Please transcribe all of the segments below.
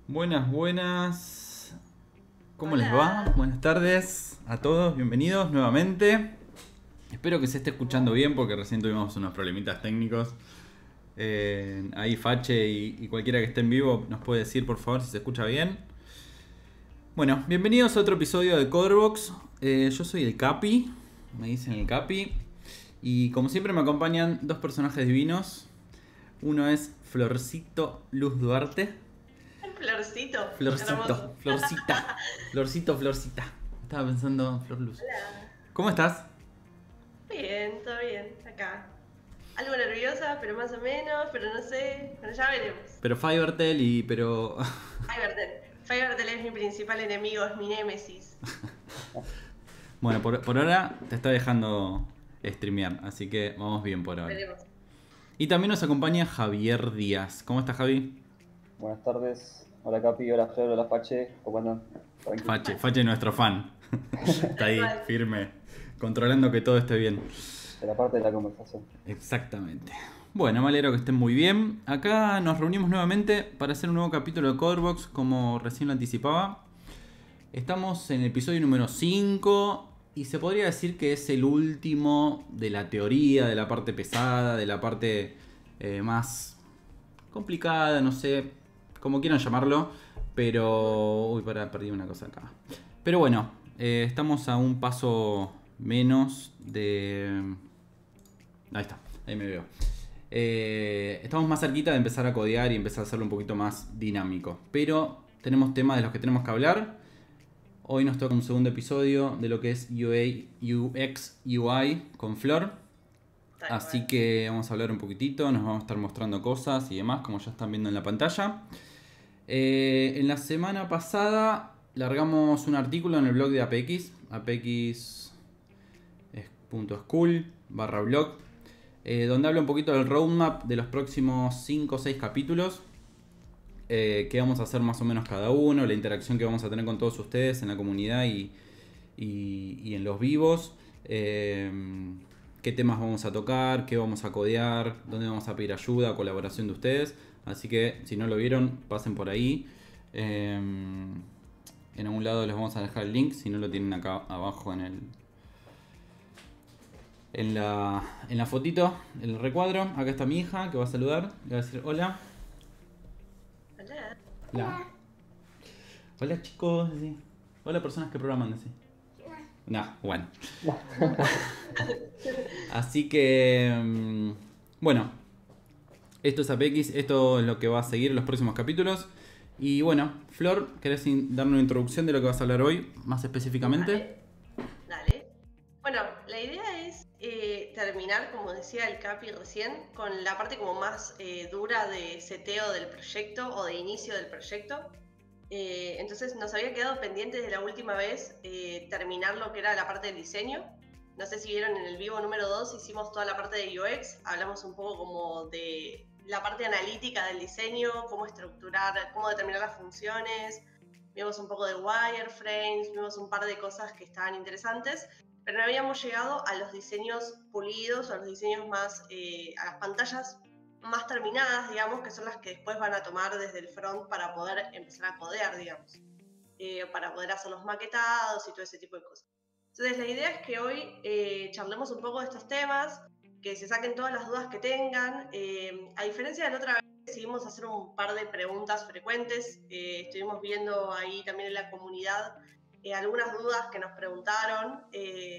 Buenas, buenas. ¿Cómo les va? Buenas tardes a todos, bienvenidos nuevamente. Espero que se esté escuchando bien porque recién tuvimos unos problemitas técnicos. Ahí Fache y cualquiera que esté en vivo nos puede decir por favor si se escucha bien. Bueno, bienvenidos a otro episodio de Coderbox. Yo soy el Capi, me dicen el Capi. Y como siempre me acompañan dos personajes divinos. Uno es Florcito Luz Duarte. Florcito. Florcito, Florcita. Florcito, Florcita. Estaba pensando en Flor Luz. Hola. ¿Cómo estás? Bien, todo bien, acá. Algo nerviosa, pero más o menos, pero no sé. Bueno, ya veremos. Pero Fivertel pero... Fivertel es mi principal enemigo, es mi némesis. Bueno, por ahora te está dejando streamear, así que vamos bien por ahora. Veremos. Y también nos acompaña Javier Díaz. ¿Cómo estás, Javi? Buenas tardes. Hola Capi, hola Flor, hola Fache. ¿Cómo andan? Fache nuestro fan. Está ahí, firme, controlando que todo esté bien. De la parte de la conversación. Exactamente. Bueno, me alegro que estén muy bien. Acá nos reunimos nuevamente para hacer un nuevo capítulo de Coderbox, como recién lo anticipaba. Estamos en el episodio número 5 y se podría decir que es el último de la teoría, de la parte pesada, de la parte más complicada, no sé, como quieran llamarlo, pero... Uy, perdí una cosa acá. Pero bueno, estamos a un paso menos de... Ahí está, ahí me veo. Estamos más cerquita de empezar a codear y empezar a hacerlo un poquito más dinámico. Pero tenemos temas de los que tenemos que hablar. Hoy nos toca un segundo episodio de lo que es UX, UI con Flor. Así que vamos a hablar un poquitito, nos vamos a estar mostrando cosas y demás, como ya están viendo en la pantalla. En la semana pasada largamos un artículo en el blog de APX, apx.school/blog, donde habla un poquito del roadmap de los próximos 5 o 6 capítulos, que vamos a hacer más o menos cada uno, la interacción que vamos a tener con todos ustedes en la comunidad y en los vivos, qué temas vamos a tocar, qué vamos a codear, dónde vamos a pedir ayuda, colaboración de ustedes. Así que si no lo vieron, pasen por ahí. En algún lado les vamos a dejar el link, si no lo tienen acá abajo en la fotito, el recuadro. Acá está mi hija que va a saludar, le va a decir hola. Hola. Hola. Hola chicos. Sí. Hola personas que programan, sí. No, bueno. Así que, bueno. Esto es APX, esto es lo que va a seguir en los próximos capítulos. Y bueno, Flor, ¿querés darme una introducción de lo que vas a hablar hoy, más específicamente? Dale. Bueno, la idea es terminar, como decía el Capi recién, con la parte como más dura de seteo del proyecto o de inicio del proyecto. Entonces nos había quedado pendiente de la última vez terminar lo que era la parte del diseño. No sé si vieron en el vivo número 2, hicimos toda la parte de UX, hablamos un poco como de la parte analítica del diseño, cómo estructurar, cómo determinar las funciones, vimos un poco de wireframes, vimos un par de cosas que estaban interesantes, pero no habíamos llegado a los diseños pulidos, a los diseños más, a las pantallas más terminadas, digamos, que son las que después van a tomar desde el front para poder empezar a codear, digamos, para poder hacer los maquetados y todo ese tipo de cosas. Entonces la idea es que hoy charlemos un poco de estos temas, que se saquen todas las dudas que tengan. A diferencia de la otra vez, decidimos hacer un par de preguntas frecuentes. Estuvimos viendo ahí también en la comunidad algunas dudas que nos preguntaron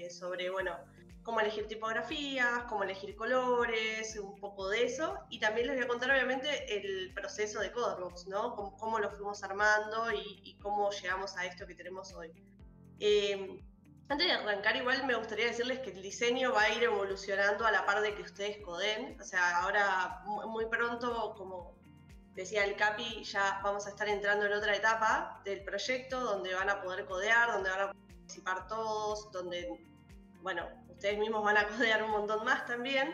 sobre, bueno, cómo elegir tipografías, cómo elegir colores, un poco de eso. Y también les voy a contar, obviamente, el proceso de Coderbox, ¿no? Cómo lo fuimos armando y cómo llegamos a esto que tenemos hoy. Antes de arrancar, igual me gustaría decirles que el diseño va a ir evolucionando a la par de que ustedes coden. O sea, ahora muy pronto, como decía el Capi, ya vamos a estar entrando en otra etapa del proyecto donde van a poder codear, donde van a participar todos, donde, bueno, ustedes mismos van a codear un montón más también.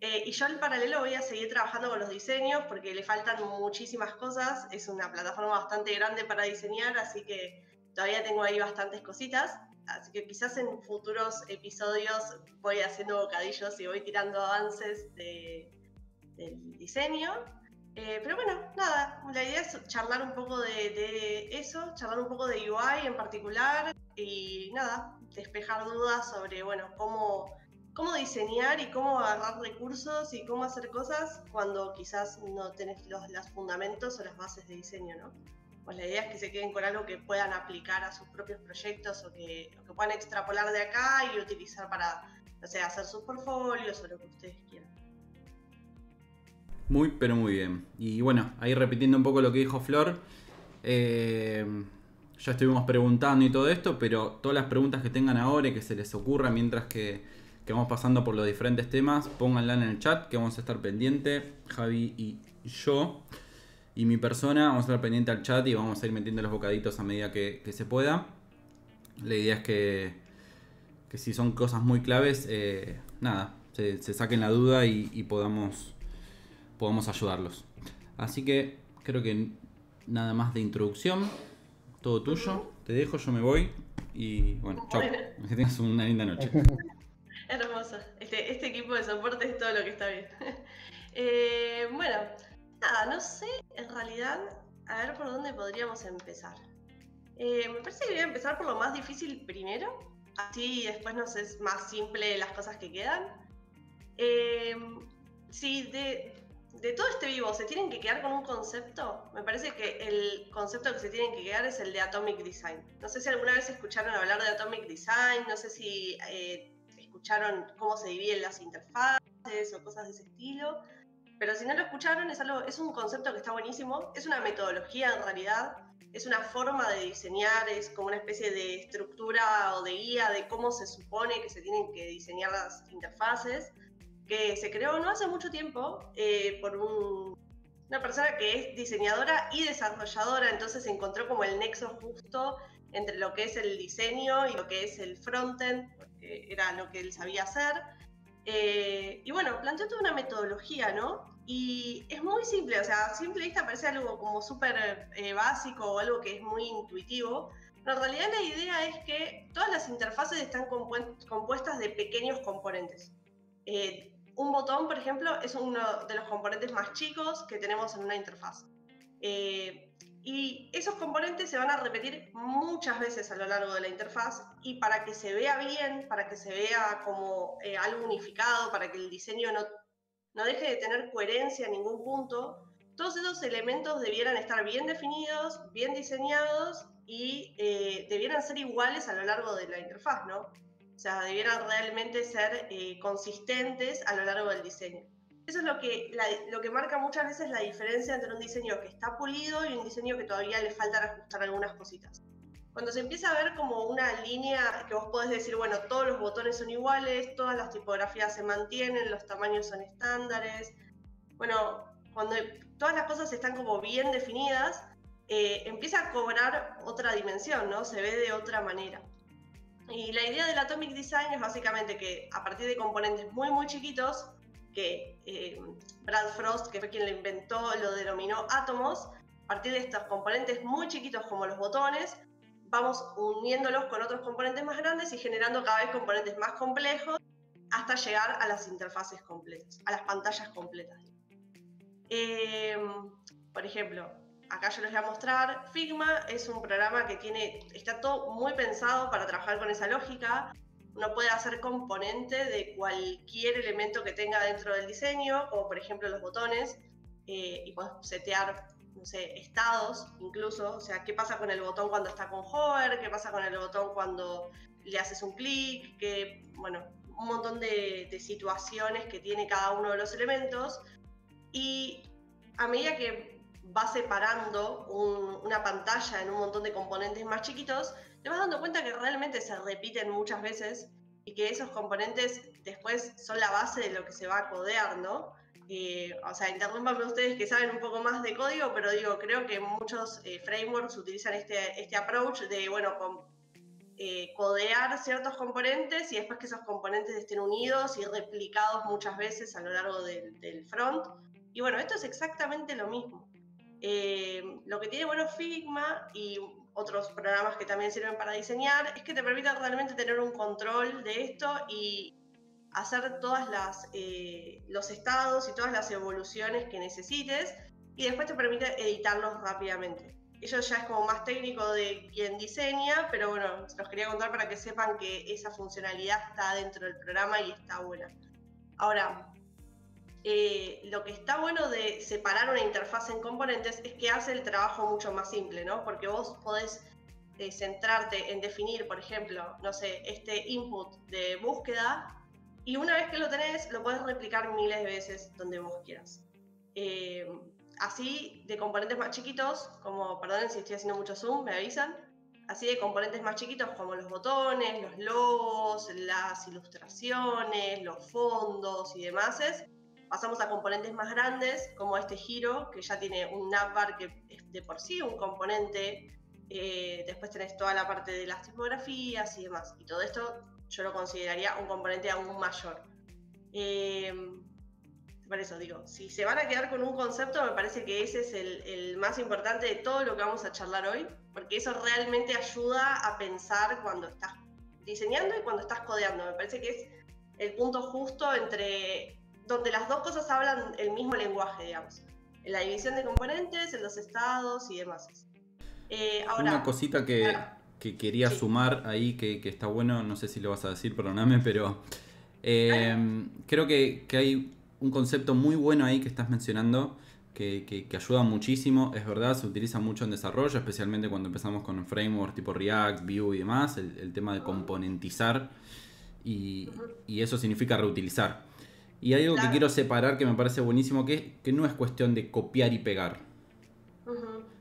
Y yo en paralelo voy a seguir trabajando con los diseños porque le faltan muchísimas cosas. Es una plataforma bastante grande para diseñar, así que todavía tengo ahí bastantes cositas. Así que quizás en futuros episodios voy haciendo bocadillos y voy tirando avances del diseño. Pero bueno, nada, la idea es charlar un poco de eso, charlar un poco de UI en particular y nada, despejar dudas sobre, bueno, cómo diseñar y cómo agarrar recursos y cómo hacer cosas cuando quizás no tenés los fundamentos o las bases de diseño, ¿no? Pues la idea es que se queden con algo que puedan aplicar a sus propios proyectos o que puedan extrapolar de acá y utilizar para, no sé, hacer sus portfolios o lo que ustedes quieran. Muy, pero muy bien. Y bueno, ahí repitiendo un poco lo que dijo Flor, ya estuvimos preguntando y todo esto, pero todas las preguntas que tengan ahora y que se les ocurra mientras que vamos pasando por los diferentes temas, pónganla en el chat, que vamos a estar pendientes, Javi y yo. Y mi persona, vamos a estar pendiente al chat y vamos a ir metiendo los bocaditos a medida que se pueda. La idea es que si son cosas muy claves, nada, se saquen la duda y podamos ayudarlos. Así que creo que nada más de introducción. Todo tuyo. Te dejo, yo me voy. Y bueno, chao. Que tengas una linda noche. Hermoso. Este equipo de soporte es todo lo que está bien. Bueno, nada, no sé, en realidad, a ver por dónde podríamos empezar. Me parece que voy a empezar por lo más difícil primero, así después nos es más simple las cosas que quedan. Si de todo este vivo se tienen que quedar con un concepto, me parece que el concepto que se tienen que quedar es el de Atomic Design. No sé si alguna vez escucharon hablar de Atomic Design, no sé si escucharon cómo se dividen las interfaces o cosas de ese estilo. Pero si no lo escucharon, es un concepto que está buenísimo, es una metodología en realidad, es una forma de diseñar, es como una especie de estructura o de guía de cómo se supone que se tienen que diseñar las interfaces, que se creó no hace mucho tiempo por una persona que es diseñadora y desarrolladora, entonces encontró como el nexo justo entre lo que es el diseño y lo que es el frontend, porque era lo que él sabía hacer. Y bueno, planteó toda una metodología, ¿no? Y es muy simple, o sea, a simple vista parece algo como súper básico o algo que es muy intuitivo, pero en realidad la idea es que todas las interfaces están compuestas de pequeños componentes. Un botón, por ejemplo, es uno de los componentes más chicos que tenemos en una interfaz. Y esos componentes se van a repetir muchas veces a lo largo de la interfaz y para que se vea bien, para que se vea como algo unificado, para que el diseño no deje de tener coherencia en ningún punto, todos esos elementos debieran estar bien definidos, bien diseñados y debieran ser iguales a lo largo de la interfaz, ¿no? O sea, debieran realmente ser consistentes a lo largo del diseño. Eso es lo que marca muchas veces la diferencia entre un diseño que está pulido y un diseño que todavía le faltan ajustar algunas cositas. Cuando se empieza a ver como una línea que vos podés decir, bueno, todos los botones son iguales, todas las tipografías se mantienen, los tamaños son estándares. Bueno, cuando todas las cosas están como bien definidas, empieza a cobrar otra dimensión, ¿no? Se ve de otra manera. Y la idea del Atomic Design es básicamente que a partir de componentes muy, muy chiquitos, que Brad Frost, que fue quien lo inventó, lo denominó átomos, a partir de estos componentes muy chiquitos como los botones, vamos uniéndolos con otros componentes más grandes y generando cada vez componentes más complejos hasta llegar a las interfaces completas, a las pantallas completas. Por ejemplo, acá yo les voy a mostrar, Figma es un programa que está todo muy pensado para trabajar con esa lógica. Uno puede hacer componente de cualquier elemento que tenga dentro del diseño, como por ejemplo los botones. y podés setear, no sé, estados incluso, o sea, qué pasa con el botón cuando está con hover, qué pasa con el botón cuando le haces un clic, bueno, un montón de situaciones que tiene cada uno de los elementos. Y a medida que vas separando una pantalla en un montón de componentes más chiquitos, te vas dando cuenta que realmente se repiten muchas veces y que esos componentes después son la base de lo que se va a codear, ¿no? O sea, interrúmpanme ustedes que saben un poco más de código, pero digo, creo que muchos frameworks utilizan este approach de, bueno, codear ciertos componentes y después que esos componentes estén unidos y replicados muchas veces a lo largo del front. Y bueno, esto es exactamente lo mismo. Lo que tiene bueno Figma y otros programas que también sirven para diseñar es que te permite realmente tener un control de esto y hacer todas los estados y todas las evoluciones que necesites y después te permite editarlos rápidamente. Eso ya es como más técnico de quien diseña, pero bueno, se los quería contar para que sepan que esa funcionalidad está dentro del programa y está buena. Ahora, lo que está bueno de separar una interfaz en componentes es que hace el trabajo mucho más simple, ¿no? Porque vos podés centrarte en definir, por ejemplo, no sé, este input de búsqueda y una vez que lo tenés, lo podés replicar miles de veces donde vos quieras. Así de componentes más chiquitos, como, perdonen si estoy haciendo mucho zoom, me avisan, así de componentes más chiquitos como los botones, los logos, las ilustraciones, los fondos y demás, pasamos a componentes más grandes como este giro, que ya tiene un navbar que es de por sí un componente, después tenés toda la parte de las tipografías y demás, y todo esto yo lo consideraría un componente aún mayor. Por eso digo, si se van a quedar con un concepto, me parece que ese es el más importante de todo lo que vamos a charlar hoy, porque eso realmente ayuda a pensar cuando estás diseñando y cuando estás codeando. Me parece que es el punto justo entre donde las dos cosas hablan el mismo lenguaje, digamos. En la división de componentes, en los estados y demás. Ahora, una cosita que quería sumar ahí, que está bueno, no sé si lo vas a decir, perdóname, pero creo que hay un concepto muy bueno ahí que estás mencionando, que ayuda muchísimo. Es verdad, se utiliza mucho en desarrollo, especialmente cuando empezamos con frameworks tipo React, Vue y demás, el tema de componentizar, y eso significa reutilizar. Y hay algo que quiero separar que me parece buenísimo, que no es cuestión de copiar y pegar.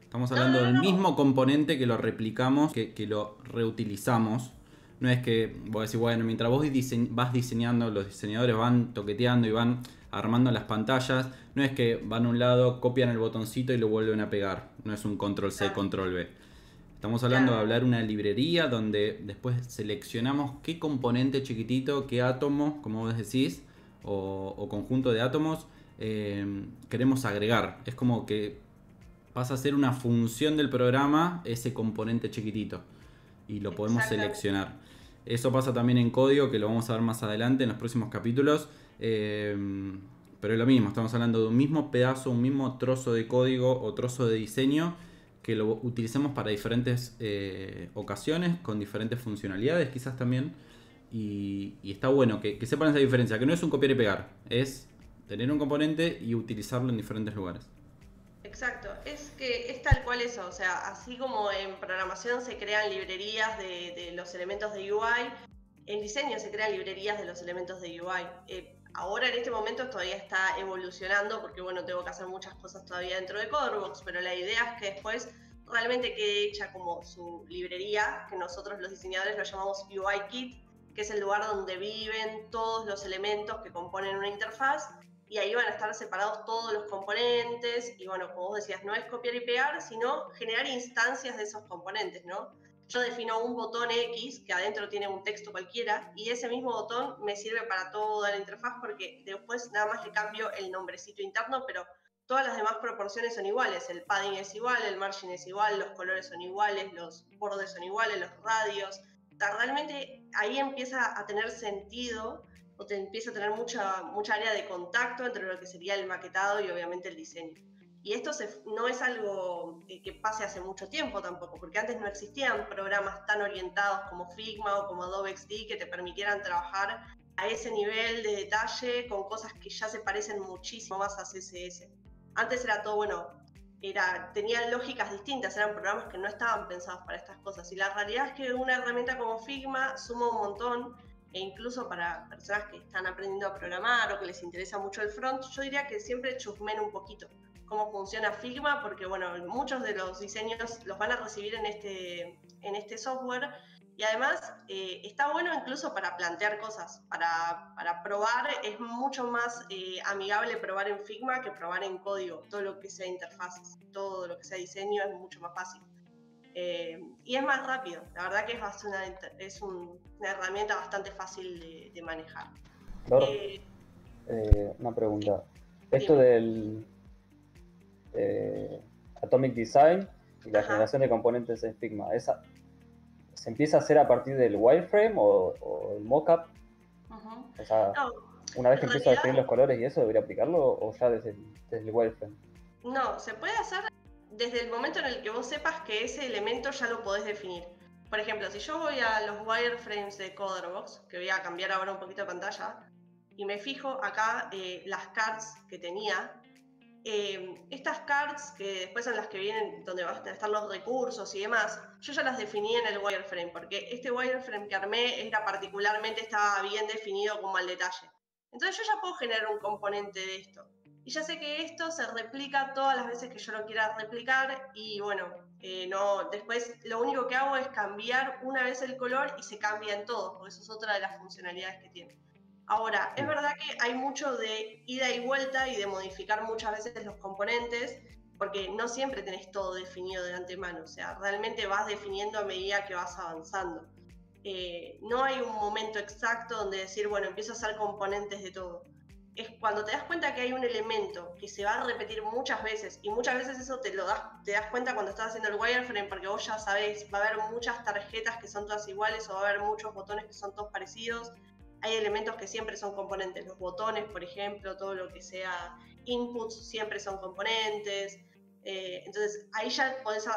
Estamos hablando del mismo componente que lo replicamos, que lo reutilizamos. No es que vos decís, bueno, mientras vos vas diseñando, los diseñadores van toqueteando y van armando las pantallas. No es que van a un lado, copian el botoncito y lo vuelven a pegar. No es un control C, control V. Estamos hablando de hablar una librería donde después seleccionamos qué componente chiquitito, qué átomo, como vos decís, o conjunto de átomos queremos agregar. Es como que pasa a ser una función del programa ese componente chiquitito y lo podemos seleccionar. Eso pasa también en código, que lo vamos a ver más adelante en los próximos capítulos, pero es lo mismo, estamos hablando de un mismo pedazo, un mismo trozo de código o trozo de diseño que lo utilicemos para diferentes ocasiones, con diferentes funcionalidades quizás también, y está bueno que sepan esa diferencia, que no es un copiar y pegar, es tener un componente y utilizarlo en diferentes lugares. Exacto, es que es tal cual eso, o sea, así como en programación se crean librerías de los elementos de UI, en diseño se crean librerías de los elementos de UI. Ahora en este momento todavía está evolucionando porque bueno, tengo que hacer muchas cosas todavía dentro de CodeWorks, pero la idea es que después realmente quede hecha como su librería, que nosotros los diseñadores lo llamamos UI Kit, que es el lugar donde viven todos los elementos que componen una interfaz. Y ahí van a estar separados todos los componentes, y bueno, como vos decías, no es copiar y pegar, sino generar instancias de esos componentes, ¿no? Yo defino un botón X, que adentro tiene un texto cualquiera, y ese mismo botón me sirve para toda la interfaz, porque después nada más le cambio el nombrecito interno, pero todas las demás proporciones son iguales, el padding es igual, el margin es igual, los colores son iguales, los bordes son iguales, los radios. O sea, realmente ahí empieza a tener sentido, o te empieza a tener mucha área de contacto entre lo que sería el maquetado y obviamente el diseño. Y esto no es algo que pase hace mucho tiempo tampoco, porque antes no existían programas tan orientados como Figma o como Adobe XD que te permitieran trabajar a ese nivel de detalle con cosas que ya se parecen muchísimo más a CSS. Antes era todo, bueno, tenían lógicas distintas, eran programas que no estaban pensados para estas cosas. Y la realidad es que una herramienta como Figma suma un montón, e incluso para personas que están aprendiendo a programar o que les interesa mucho el front, yo diría que siempre chusmen un poquito cómo funciona Figma, porque bueno, muchos de los diseños los van a recibir en este software. Y además está bueno incluso para plantear cosas, para probar. Es mucho más amigable probar en Figma que probar en código. Todo lo que sea interfaces, todo lo que sea diseño es mucho más fácil. Y es más rápido. La verdad que es una herramienta bastante fácil de manejar. Flor, una pregunta. Esto del Atomic Design y la generación de componentes en Figma, ¿se empieza a hacer a partir del wireframe o el mockup? O sea, no, una vez que empiezo a definir los colores y eso, ¿debería aplicarlo o ya desde el wireframe? No, se puede hacer desde el momento en el que vos sepas que ese elemento ya lo podés definir. Por ejemplo, si yo voy a los wireframes de Coderbox, que voy a cambiar ahora un poquito de pantalla, y me fijo acá las cards que tenía, estas cards que después son las que vienen donde van a estar los recursos y demás, yo ya las definí en el wireframe, porque este wireframe que armé estaba bien definido como al detalle. Entonces yo ya puedo generar un componente de esto. Y ya sé que esto se replica todas las veces que yo lo quiera replicar y bueno, después lo único que hago es cambiar una vez el color y se cambia en todo, porque eso es otra de las funcionalidades que tiene. Ahora, es verdad que hay mucho de ida y vuelta y de modificar muchas veces los componentes, porque no siempre tenés todo definido de antemano, o sea, realmente vas definiendo a medida que vas avanzando. No hay un momento exacto donde decir, bueno, empiezo a hacer componentes de todo. Es cuando te das cuenta que hay un elemento que se va a repetir muchas veces, y muchas veces eso te das cuenta cuando estás haciendo el wireframe, porque vos ya sabés, va a haber muchas tarjetas que son todas iguales o va a haber muchos botones que son todos parecidos. Hay elementos que siempre son componentes, los botones, por ejemplo, todo lo que sea inputs siempre son componentes. Entonces ahí ya podés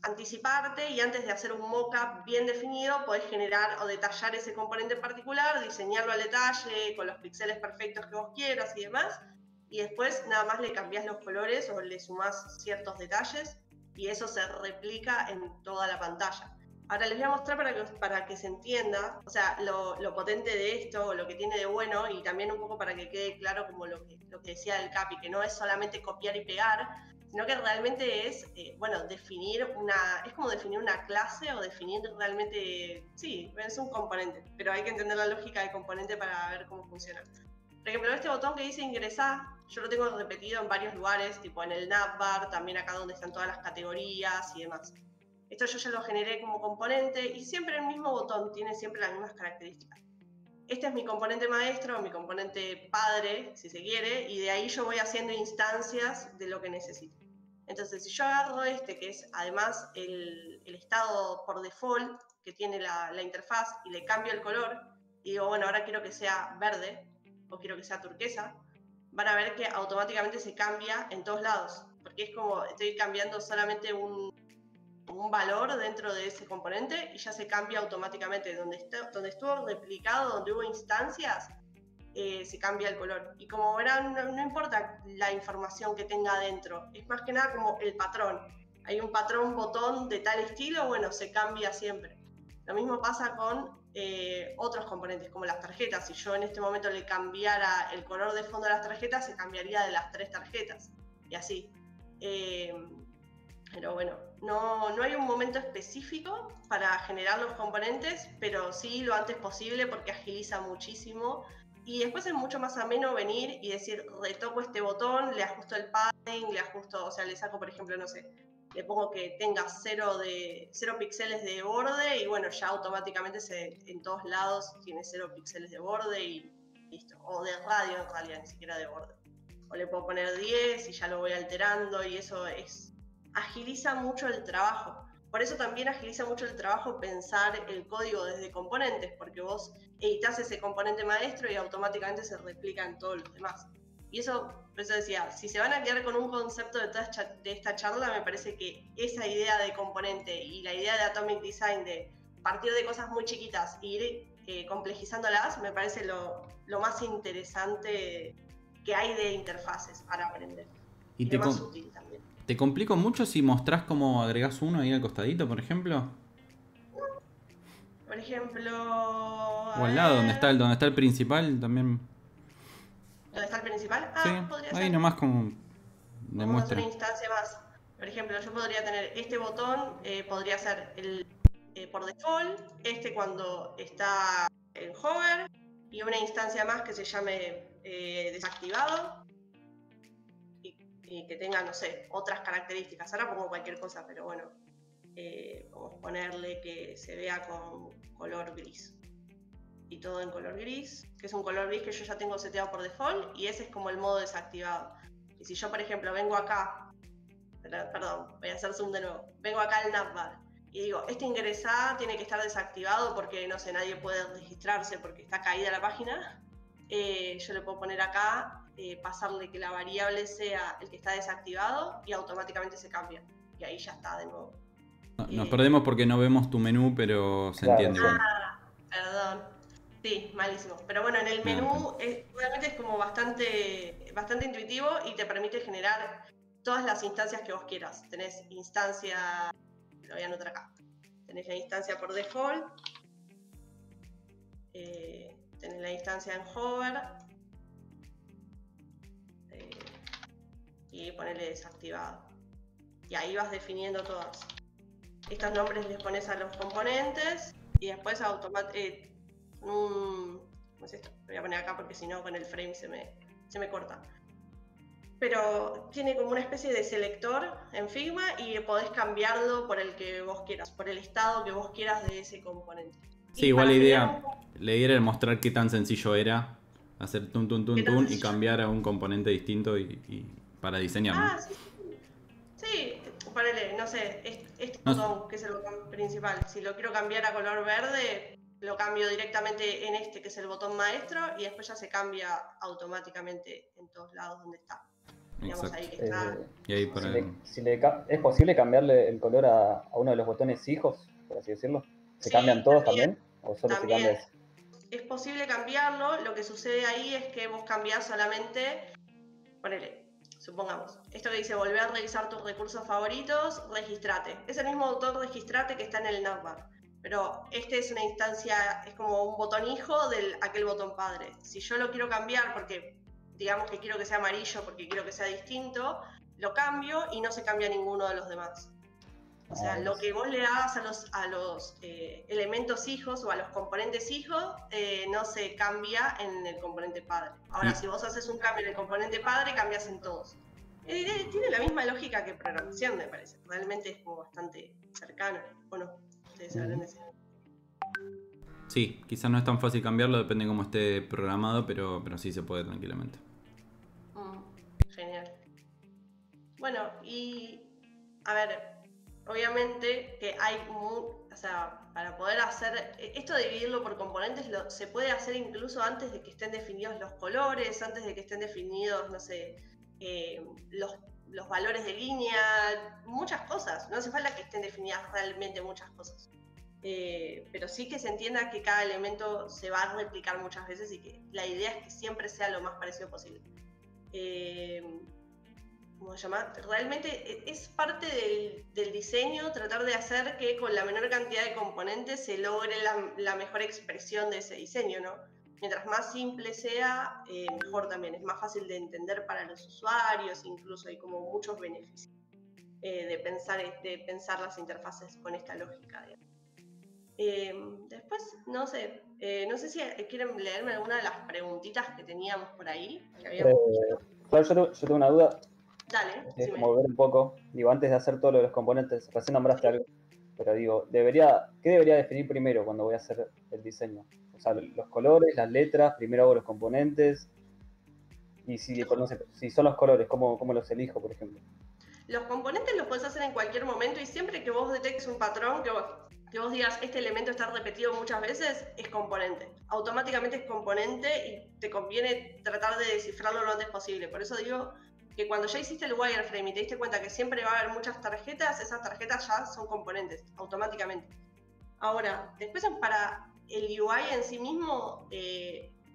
anticiparte y antes de hacer un mockup bien definido, podés generar o detallar ese componente en particular, diseñarlo al detalle, con los píxeles perfectos que vos quieras y demás. Y después nada más le cambiás los colores o le sumás ciertos detalles y eso se replica en toda la pantalla. Ahora les voy a mostrar para que se entienda, o sea, lo potente de esto, lo que tiene de bueno, y también un poco para que quede claro como lo que decía el Capi, que no es solamente copiar y pegar, sino que realmente es, es como definir una clase o definir realmente, sí, es un componente, pero hay que entender la lógica del componente para ver cómo funciona. Por ejemplo, este botón que dice ingresar, yo lo tengo repetido en varios lugares, tipo en el navbar, también acá donde están todas las categorías y demás. Esto yo ya lo generé como componente y siempre el mismo botón tiene siempre las mismas características. Este es mi componente maestro, mi componente padre, si se quiere, y de ahí yo voy haciendo instancias de lo que necesito. Entonces, si yo agarro este, que es además el estado por default que tiene la interfaz, y le cambio el color, y digo, bueno, ahora quiero que sea verde, o quiero que sea turquesa, van a ver que automáticamente se cambia en todos lados, porque es como estoy cambiando solamente un valor dentro de ese componente y ya se cambia automáticamente. Donde estuvo replicado, donde hubo instancias, se cambia el color. Y como verán, no importa la información que tenga adentro, es más que nada como el patrón. Hay un patrón botón de tal estilo, bueno, se cambia siempre. Lo mismo pasa con otros componentes, como las tarjetas. Si yo en este momento le cambiara el color de fondo a las tarjetas, se cambiaría de las 3 tarjetas. Y así. Pero bueno, no hay un momento específico para generar los componentes, pero sí lo antes posible porque agiliza muchísimo. Y después es mucho más ameno venir y decir, retoco este botón, le ajusto el padding, le ajusto, o sea, le saco, por ejemplo, no sé, le pongo que tenga 0 píxeles de borde y bueno, ya automáticamente en todos lados tiene 0 píxeles de borde y listo. O de radio en realidad, ni siquiera de borde. O le puedo poner 10 y ya lo voy alterando y eso agiliza mucho el trabajo. Por eso también agiliza mucho el trabajo pensar el código desde componentes, porque vos editas ese componente maestro y automáticamente se replica en todos los demás. Y eso, por eso decía, si se van a quedar con un concepto de esta charla, me parece que esa idea de componente y la idea de Atomic Design de partir de cosas muy chiquitas e ir complejizándolas, me parece lo más interesante que hay de interfaces para aprender. ¿Y lo más útil también. te complico mucho si mostrás cómo agregás uno ahí al costadito, por ejemplo? Por ejemplo... O al lado, donde está el principal también. ¿Dónde está el principal? Sí, Podría ahí ser. nomás como Vamos a hacer demuestra. una instancia más. Por ejemplo, yo podría tener este botón, podría ser el por default, cuando está en hover, y una instancia más que se llame desactivado y que tenga, no sé, otras características. Ahora pongo cualquier cosa, pero bueno, vamos a ponerle que se vea con color gris. Y todo en color gris, que es un color gris que yo ya tengo seteado por default, y ese es como el modo desactivado. Y si yo, por ejemplo, vengo acá, perdón, voy a hacer zoom de nuevo, vengo acá al navbar y digo, ingresar tiene que estar desactivado porque, no sé, nadie puede registrarse porque está caída la página, yo le puedo poner acá, pasarle que la variable sea el que está desactivado y automáticamente se cambia. Y ahí ya está de nuevo. Nos perdemos porque no vemos tu menú, pero se entiende. Perdón. Sí, malísimo. Pero bueno, en el menú realmente es como bastante intuitivo y te permite generar todas las instancias que vos quieras. Tenés instancia, lo voy a anotar acá. Tenés la instancia por default. Tenés la instancia en hover. Y ponerle desactivado. Y ahí vas definiendo todas. Estos nombres les pones a los componentes y después automáticamente ¿cómo es esto? Lo voy a poner acá porque si no con el frame se me corta. Pero tiene como una especie de selector en Figma y podés cambiarlo por el que vos quieras, por el estado que vos quieras de ese componente. Sí, igual la idea era mostrar qué tan sencillo era hacer tun y cambiar a un componente distinto y para diseñarlo. Sí, ponele, no sé, este botón que es el botón principal, si lo quiero cambiar a color verde, lo cambio directamente en que es el botón maestro, y después ya se cambia automáticamente en todos lados donde está. Digamos, ahí que está. Y ahí ¿Es posible cambiarle el color a uno de los botones hijos, por así decirlo? ¿Se cambian todos también? ¿O solo se cambia ese? Es posible cambiarlo, lo que sucede ahí es que vos cambiás solamente, ponele, supongamos, esto que dice volver a revisar tus recursos favoritos, registrate. Es el mismo botón registrate que está en el navbar. Pero es una instancia, es como un botón hijo de aquel botón padre. Si yo lo quiero cambiar porque, digamos que quiero que sea amarillo porque quiero que sea distinto, lo cambio y no se cambia ninguno de los demás. O sea, lo que vos le hagas a los elementos hijos o a los componentes hijos no se cambia en el componente padre. Ahora, si vos haces un cambio en el componente padre, cambias en todos. Tiene la misma lógica que programación, me parece. Realmente es como bastante cercano, ¿o no? Sí, quizás no es tan fácil cambiarlo, depende de cómo esté programado, pero sí se puede tranquilamente. Genial. Bueno, y a ver, obviamente que hay para poder hacer esto de dividirlo por componentes se puede hacer incluso antes de que estén definidos los colores, antes de que estén definidos, no sé, los valores de línea, muchas cosas. No hace falta que estén definidas realmente muchas cosas. Pero sí que se entienda que cada elemento se va a replicar muchas veces y que la idea es que siempre sea lo más parecido posible. ¿Cómo se llama? Realmente es parte del diseño tratar de hacer que con la menor cantidad de componentes se logre la mejor expresión de ese diseño, ¿no? Mientras más simple sea, mejor también. Es más fácil de entender para los usuarios, incluso hay como muchos beneficios de pensar las interfaces con esta lógica, digamos. Después, no sé si quieren leerme alguna de las preguntitas que teníamos por ahí. Claro, yo tengo una duda. Dale. Es como ver un poco, digo, antes de hacer todo lo de los componentes, recién nombraste algo, pero digo, ¿qué debería definir primero cuando voy a hacer el diseño? O sea, los colores, las letras, primero hago los componentes, y si son los colores, ¿cómo los elijo, por ejemplo? Los componentes los puedes hacer en cualquier momento y siempre que vos detectes un patrón, que vos digas este elemento está repetido muchas veces, es componente. Automáticamente es componente y te conviene tratar de descifrarlo lo antes posible. Por eso digo que cuando ya hiciste el wireframe y te diste cuenta que siempre va a haber muchas tarjetas, esas tarjetas ya son componentes, automáticamente. Ahora, después para el UI en sí mismo,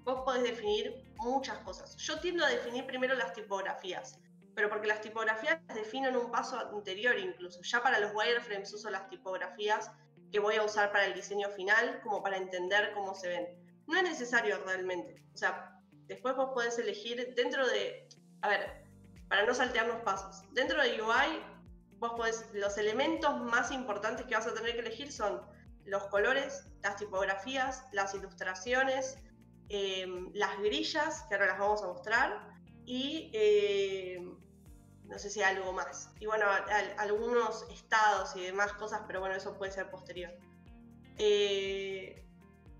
vos podés definir muchas cosas. Yo tiendo a definir primero las tipografías. pero porque las tipografías las defino en un paso anterior incluso. Ya para los wireframes uso las tipografías que voy a usar para el diseño final, como para entender cómo se ven. No es necesario realmente. O sea, después vos podés elegir dentro de... A ver, para no saltearnos pasos. Dentro de UI, vos podés... Los elementos más importantes que vas a tener que elegir son los colores, las tipografías, las ilustraciones, las grillas, que ahora las vamos a mostrar, y no sé si hay algo más. Y bueno, algunos estados y demás cosas, pero bueno, eso puede ser posterior.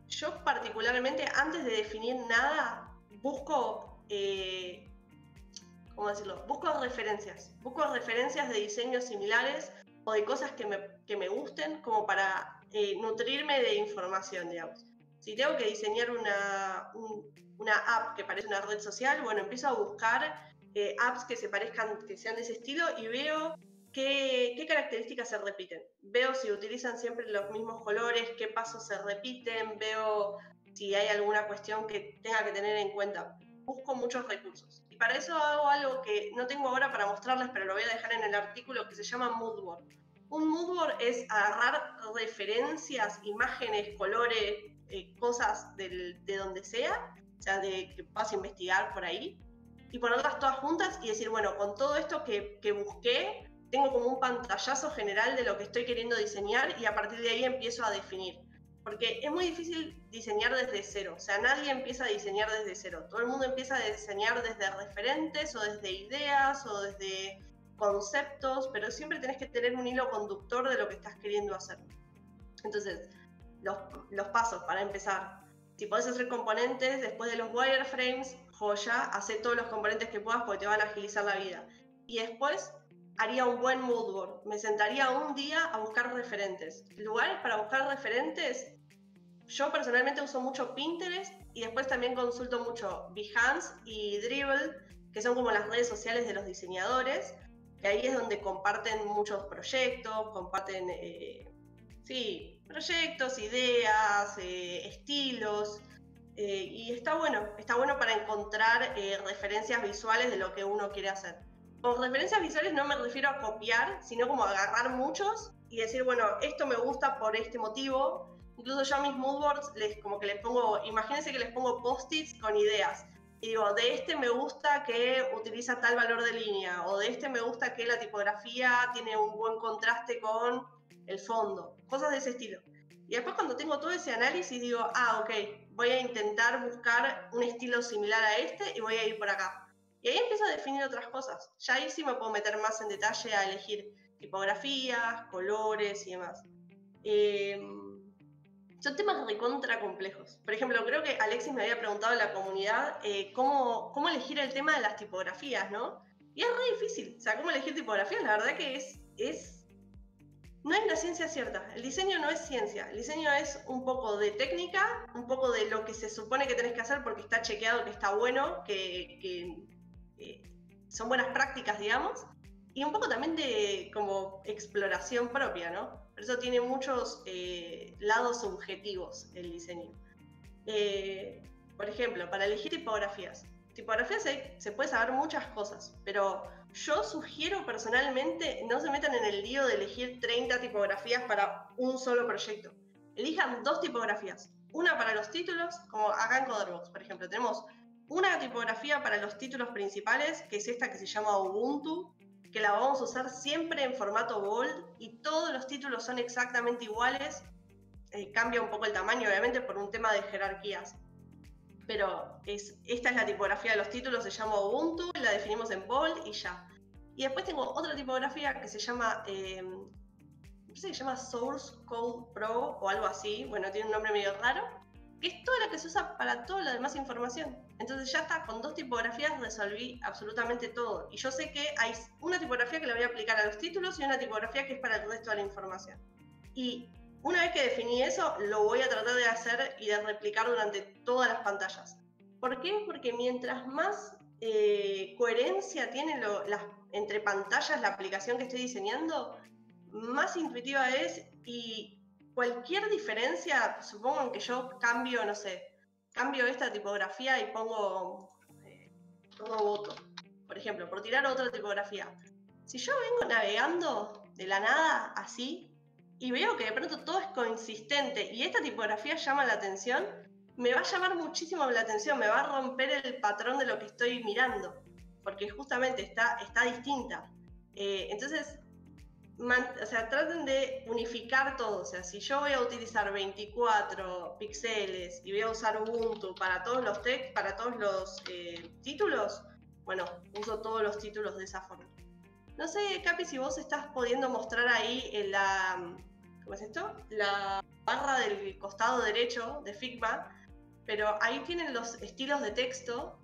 Yo particularmente, antes de definir nada, busco, ¿cómo decirlo? Busco referencias de diseños similares o de cosas que me gusten como para nutrirme de información, digamos. Si tengo que diseñar una app que parece una red social, bueno, empiezo a buscar apps que se parezcan, que sean de ese estilo y veo qué características se repiten. Veo si utilizan siempre los mismos colores, qué pasos se repiten, veo si hay alguna cuestión que tenga que tener en cuenta. Busco muchos recursos. Y para eso hago algo que no tengo ahora para mostrarles, pero lo voy a dejar en el artículo, que se llama Moodboard. Un Moodboard es agarrar referencias, imágenes, colores, cosas de donde sea, o sea, de que vas a investigar por ahí, y ponerlas todas juntas y decir, bueno, con todo esto que busqué, tengo como un pantallazo general de lo que estoy queriendo diseñar y a partir de ahí empiezo a definir. Porque es muy difícil diseñar desde cero, o sea, nadie empieza a diseñar desde cero. Todo el mundo empieza a diseñar desde referentes o desde ideas o desde conceptos, pero siempre tenés que tener un hilo conductor de lo que estás queriendo hacer. Entonces, los pasos para empezar. Si podés hacer componentes después de los wireframes, joya, hacé todos los componentes que puedas porque te van a agilizar la vida. Y después haría un buen moodboard. Me sentaría un día a buscar referentes. Lugares para buscar referentes, yo personalmente uso mucho Pinterest y después también consulto mucho Behance y Dribbble, que son como las redes sociales de los diseñadores, que ahí es donde comparten muchos proyectos, comparten proyectos, ideas, estilos, y está bueno para encontrar referencias visuales de lo que uno quiere hacer. Con referencias visuales no me refiero a copiar, sino como agarrar muchos y decir, bueno, esto me gusta por este motivo. Incluso yo a mis moodboards les pongo, imagínense que les pongo post-its con ideas. Y digo, de este me gusta que utiliza tal valor de línea, o de este me gusta que la tipografía tiene un buen contraste con el fondo, cosas de ese estilo. Y después cuando tengo todo ese análisis digo, ok, voy a intentar buscar un estilo similar a este y voy a ir por acá. Y ahí empiezo a definir otras cosas. Ya ahí sí me puedo meter más en detalle a elegir tipografías, colores y demás. Son temas recontra complejos. Por ejemplo, creo que Alexis me había preguntado en la comunidad cómo elegir el tema de las tipografías, ¿no? Y es re difícil. O sea, cómo elegir tipografías, la verdad que no hay una ciencia cierta. El diseño no es ciencia. El diseño es un poco de técnica, un poco de lo que se supone que tenés que hacer porque está chequeado, que está bueno, que son buenas prácticas, digamos, y un poco también de como exploración propia, ¿no? Por eso tiene muchos lados subjetivos el diseño. Por ejemplo, para elegir tipografías se puede saber muchas cosas, pero yo sugiero personalmente no se metan en el lío de elegir 30 tipografías para un solo proyecto. Elijan 2 tipografías. Una para los títulos, como acá en Coderbox, por ejemplo, tenemos una tipografía para los títulos principales, que es esta que se llama Ubuntu, que la vamos a usar siempre en formato bold y todos los títulos son exactamente iguales. Cambia un poco el tamaño, obviamente, por un tema de jerarquías. Pero esta es la tipografía de los títulos, se llama Ubuntu, la definimos en bold y ya. Y después tengo otra tipografía que se llama, Source Code Pro o algo así, bueno, tiene un nombre medio raro, que es toda la que se usa para toda la demás información. Entonces ya está, con 2 tipografías resolví absolutamente todo. Y yo sé que hay una tipografía que la voy a aplicar a los títulos y una tipografía que es para el resto de la información. Y una vez que definí eso, lo voy a tratar de hacer y de replicar durante todas las pantallas. ¿Por qué? Porque mientras más coherencia tiene entre pantallas la aplicación que estoy diseñando, más intuitiva es y cualquier diferencia, supongo que yo cambio, no sé, cambio esta tipografía y pongo voto, por ejemplo, por tirar otra tipografía. Si yo vengo navegando de la nada, así, y veo que de pronto todo es consistente y esta tipografía llama la atención, me va a llamar muchísimo la atención, me va a romper el patrón de lo que estoy mirando, porque justamente está distinta. Entonces, traten de unificar todo. O sea, si yo voy a utilizar 24 píxeles y voy a usar Ubuntu para todos los títulos, bueno, uso todos los títulos de esa forma. No sé, Capi, si vos estás pudiendo mostrar ahí en la... ¿Cómo es esto? La barra del costado derecho de Figma, pero ahí tienen los estilos de texto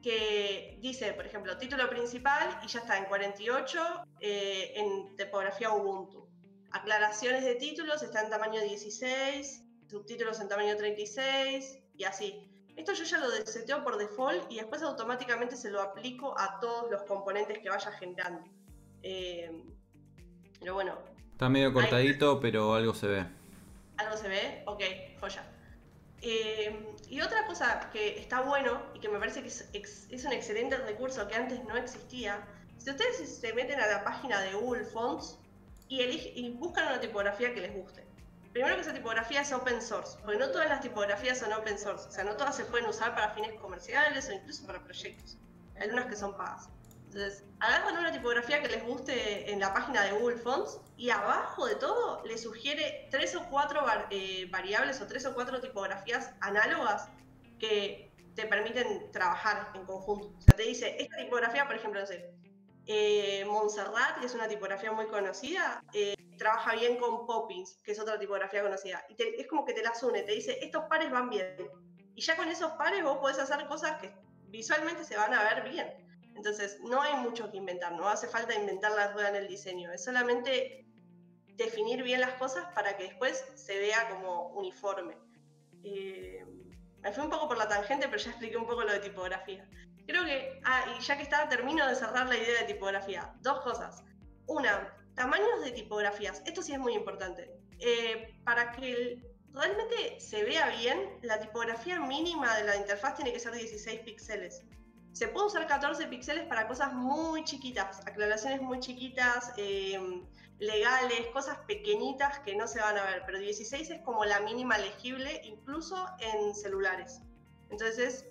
que dice, por ejemplo, título principal y ya está en 48 en tipografía Ubuntu. Aclaraciones de títulos está en tamaño 16, subtítulos en tamaño 36 y así. Esto yo ya lo seteo por default y después automáticamente se lo aplico a todos los componentes que vaya generando. Pero bueno. Está medio cortadito, pero algo se ve. ¿Algo se ve? Ok, joya. Y otra cosa que está bueno y que me parece que es un excelente recurso que antes no existía, si ustedes se meten a la página de Google Fonts y buscan una tipografía que les guste. Primero que esa tipografía es open source, porque no todas las tipografías son open source, o sea, no todas se pueden usar para fines comerciales o incluso para proyectos. Hay algunas que son pagas. Entonces, agarran una tipografía que les guste en la página de Google Fonts y abajo de todo les sugiere 3 o 4 variables o 3 o 4 tipografías análogas que te permiten trabajar en conjunto. O sea, te dice, esta tipografía, por ejemplo, no sé, Montserrat, que es una tipografía muy conocida, trabaja bien con Poppins, que es otra tipografía conocida. Y es como que te las une, te dice, estos pares van bien. Y ya con esos pares vos podés hacer cosas que visualmente se van a ver bien. Entonces, no hay mucho que inventar, no hace falta inventar la rueda en el diseño, es solamente definir bien las cosas para que después se vea como uniforme. Me fui un poco por la tangente, pero ya expliqué un poco lo de tipografía. Creo que, y ya que termino de cerrar la idea de tipografía. Dos cosas. Una, tamaños de tipografías. Esto sí es muy importante. Para que realmente se vea bien, la tipografía mínima de la interfaz tiene que ser 16 píxeles. Se puede usar 14 píxeles para cosas muy chiquitas, aclaraciones muy chiquitas, legales, cosas pequeñitas que no se van a ver, pero 16 es como la mínima legible, incluso en celulares. Entonces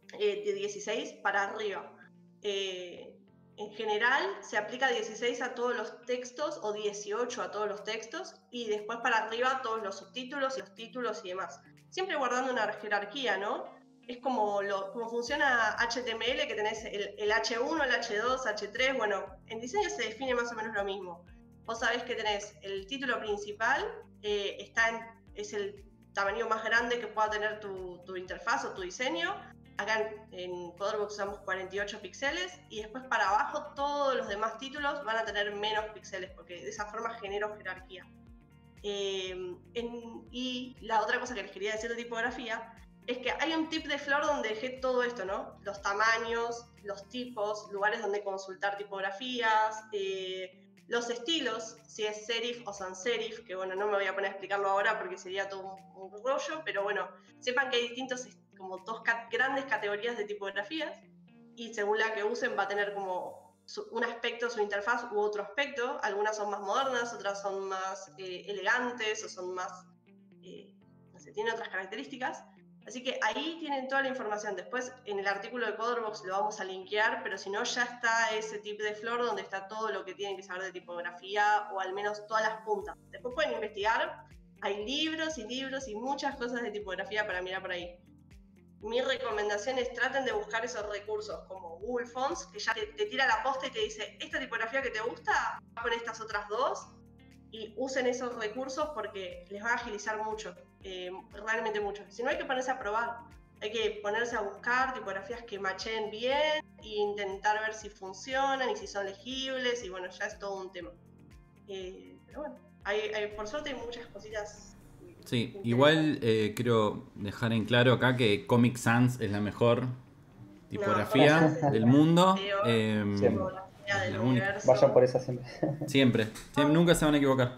de 16 para arriba. En general se aplica 16 a todos los textos o 18 a todos los textos y después para arriba todos los subtítulos y los títulos y demás. Siempre guardando una jerarquía, ¿no? Es como funciona HTML, que tenés el H1, el H2, H3. Bueno, en diseño se define más o menos lo mismo. Vos sabés que tenés el título principal, es el tamaño más grande que pueda tener tu interfaz o tu diseño. Acá en CoderBox usamos 48 píxeles y después para abajo todos los demás títulos van a tener menos píxeles porque de esa forma genero jerarquía. Y la otra cosa que les quería decir de tipografía es que hay un tip de Flor donde dejé todo esto, ¿no? Los tamaños, los tipos, lugares donde consultar tipografías, los estilos, si es serif o sans serif, que bueno, no me voy a poner a explicarlo ahora porque sería todo un rollo, pero bueno, sepan que hay distintos, como dos grandes categorías de tipografías y según la que usen va a tener como un aspecto, su interfaz u otro aspecto. Algunas son más modernas, otras son más elegantes o son más, no sé, tienen otras características. Así que ahí tienen toda la información. Después en el artículo de CoderBox lo vamos a linkear, pero si no ya está ese tip de Flor donde está todo lo que tienen que saber de tipografía o al menos todas las puntas. Después pueden investigar, hay libros y libros y muchas cosas de tipografía para mirar por ahí. Mi recomendación es traten de buscar esos recursos como Google Fonts, que ya te tira la posta y te dice, esta tipografía que te gusta, va con estas otras dos, y usen esos recursos porque les va a agilizar mucho, realmente mucho. Si no, hay que ponerse a probar, hay que ponerse a buscar tipografías que machen bien e intentar ver si funcionan y si son legibles, y bueno, ya es todo un tema. Pero bueno, por suerte hay muchas cositas. Sí, igual quiero dejar en claro acá que Comic Sans es la mejor tipografía del mundo. Vayan por esa siempre. Siempre, nunca se van a equivocar.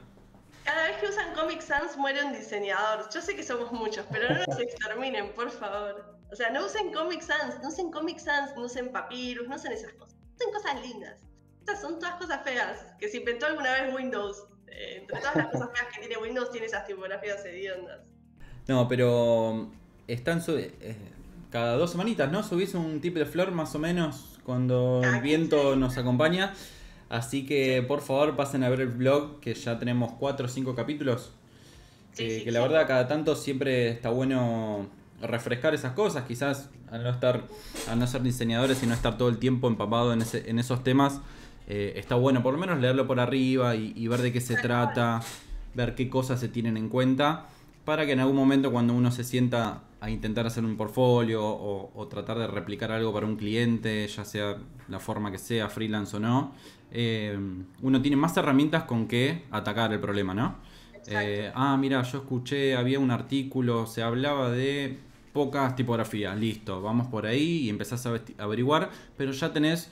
Cada vez que usan Comic Sans muere un diseñador. Yo sé que somos muchos, pero no nos exterminen, por favor. O sea, no usen Comic Sans, no usen Papyrus, no usen esas cosas. Usen cosas lindas. Estas son todas cosas feas, que se inventó alguna vez Windows. Entre todas las cosas feas que tiene Windows, tiene esas tipografías hediondas. No, pero están cada 2 semanitas, ¿no? Subís un tip de flor más o menos cuando el viento nos acompaña. Así que por favor pasen a ver el blog, que ya tenemos 4 o 5 capítulos. Que la verdad cada tanto siempre está bueno refrescar esas cosas. Quizás al no ser diseñadores y no estar todo el tiempo empapado en esos temas, está bueno por lo menos leerlo por arriba y ver de qué se trata, ver qué cosas se tienen en cuenta, para que en algún momento cuando uno se sienta a intentar hacer un portfolio o tratar de replicar algo para un cliente, ya sea la forma que sea, freelance o no, uno tiene más herramientas con que atacar el problema, ¿no? Mira, yo escuché, había un artículo, se hablaba de pocas tipografías, listo, vamos por ahí y empezás a averiguar, pero ya tenés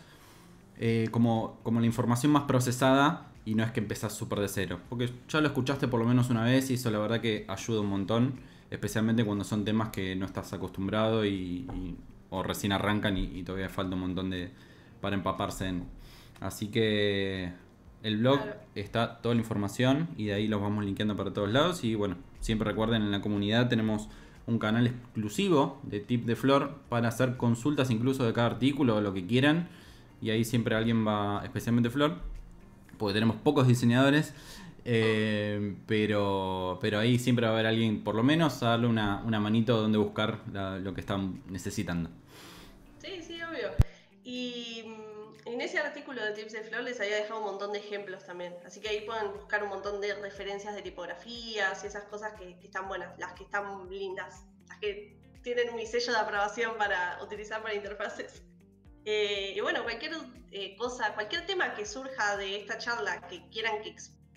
como la información más procesada y no es que empezás súper de cero, porque ya lo escuchaste por lo menos una vez y eso la verdad que ayuda un montón, especialmente cuando son temas que no estás acostumbrado o recién arrancan y todavía falta un montón para empaparse en. Así que el blog está toda la información y de ahí los vamos linkeando para todos lados. Y bueno, siempre recuerden, en la comunidad tenemos un canal exclusivo de Tip de Flor para hacer consultas incluso de cada artículo o lo que quieran. Y ahí siempre alguien va, especialmente Flor, porque tenemos pocos diseñadores, pero ahí siempre va a haber alguien, por lo menos, a darle una manito donde buscar lo que están necesitando. Sí, obvio. Y en ese artículo de Tips de Flor les había dejado un montón de ejemplos también. Así que ahí pueden buscar un montón de referencias de tipografías y esas cosas que están buenas, las que están lindas, las que tienen mi sello de aprobación para utilizar para interfaces. Y bueno, cualquier cosa, cualquier tema que surja de esta charla que quieran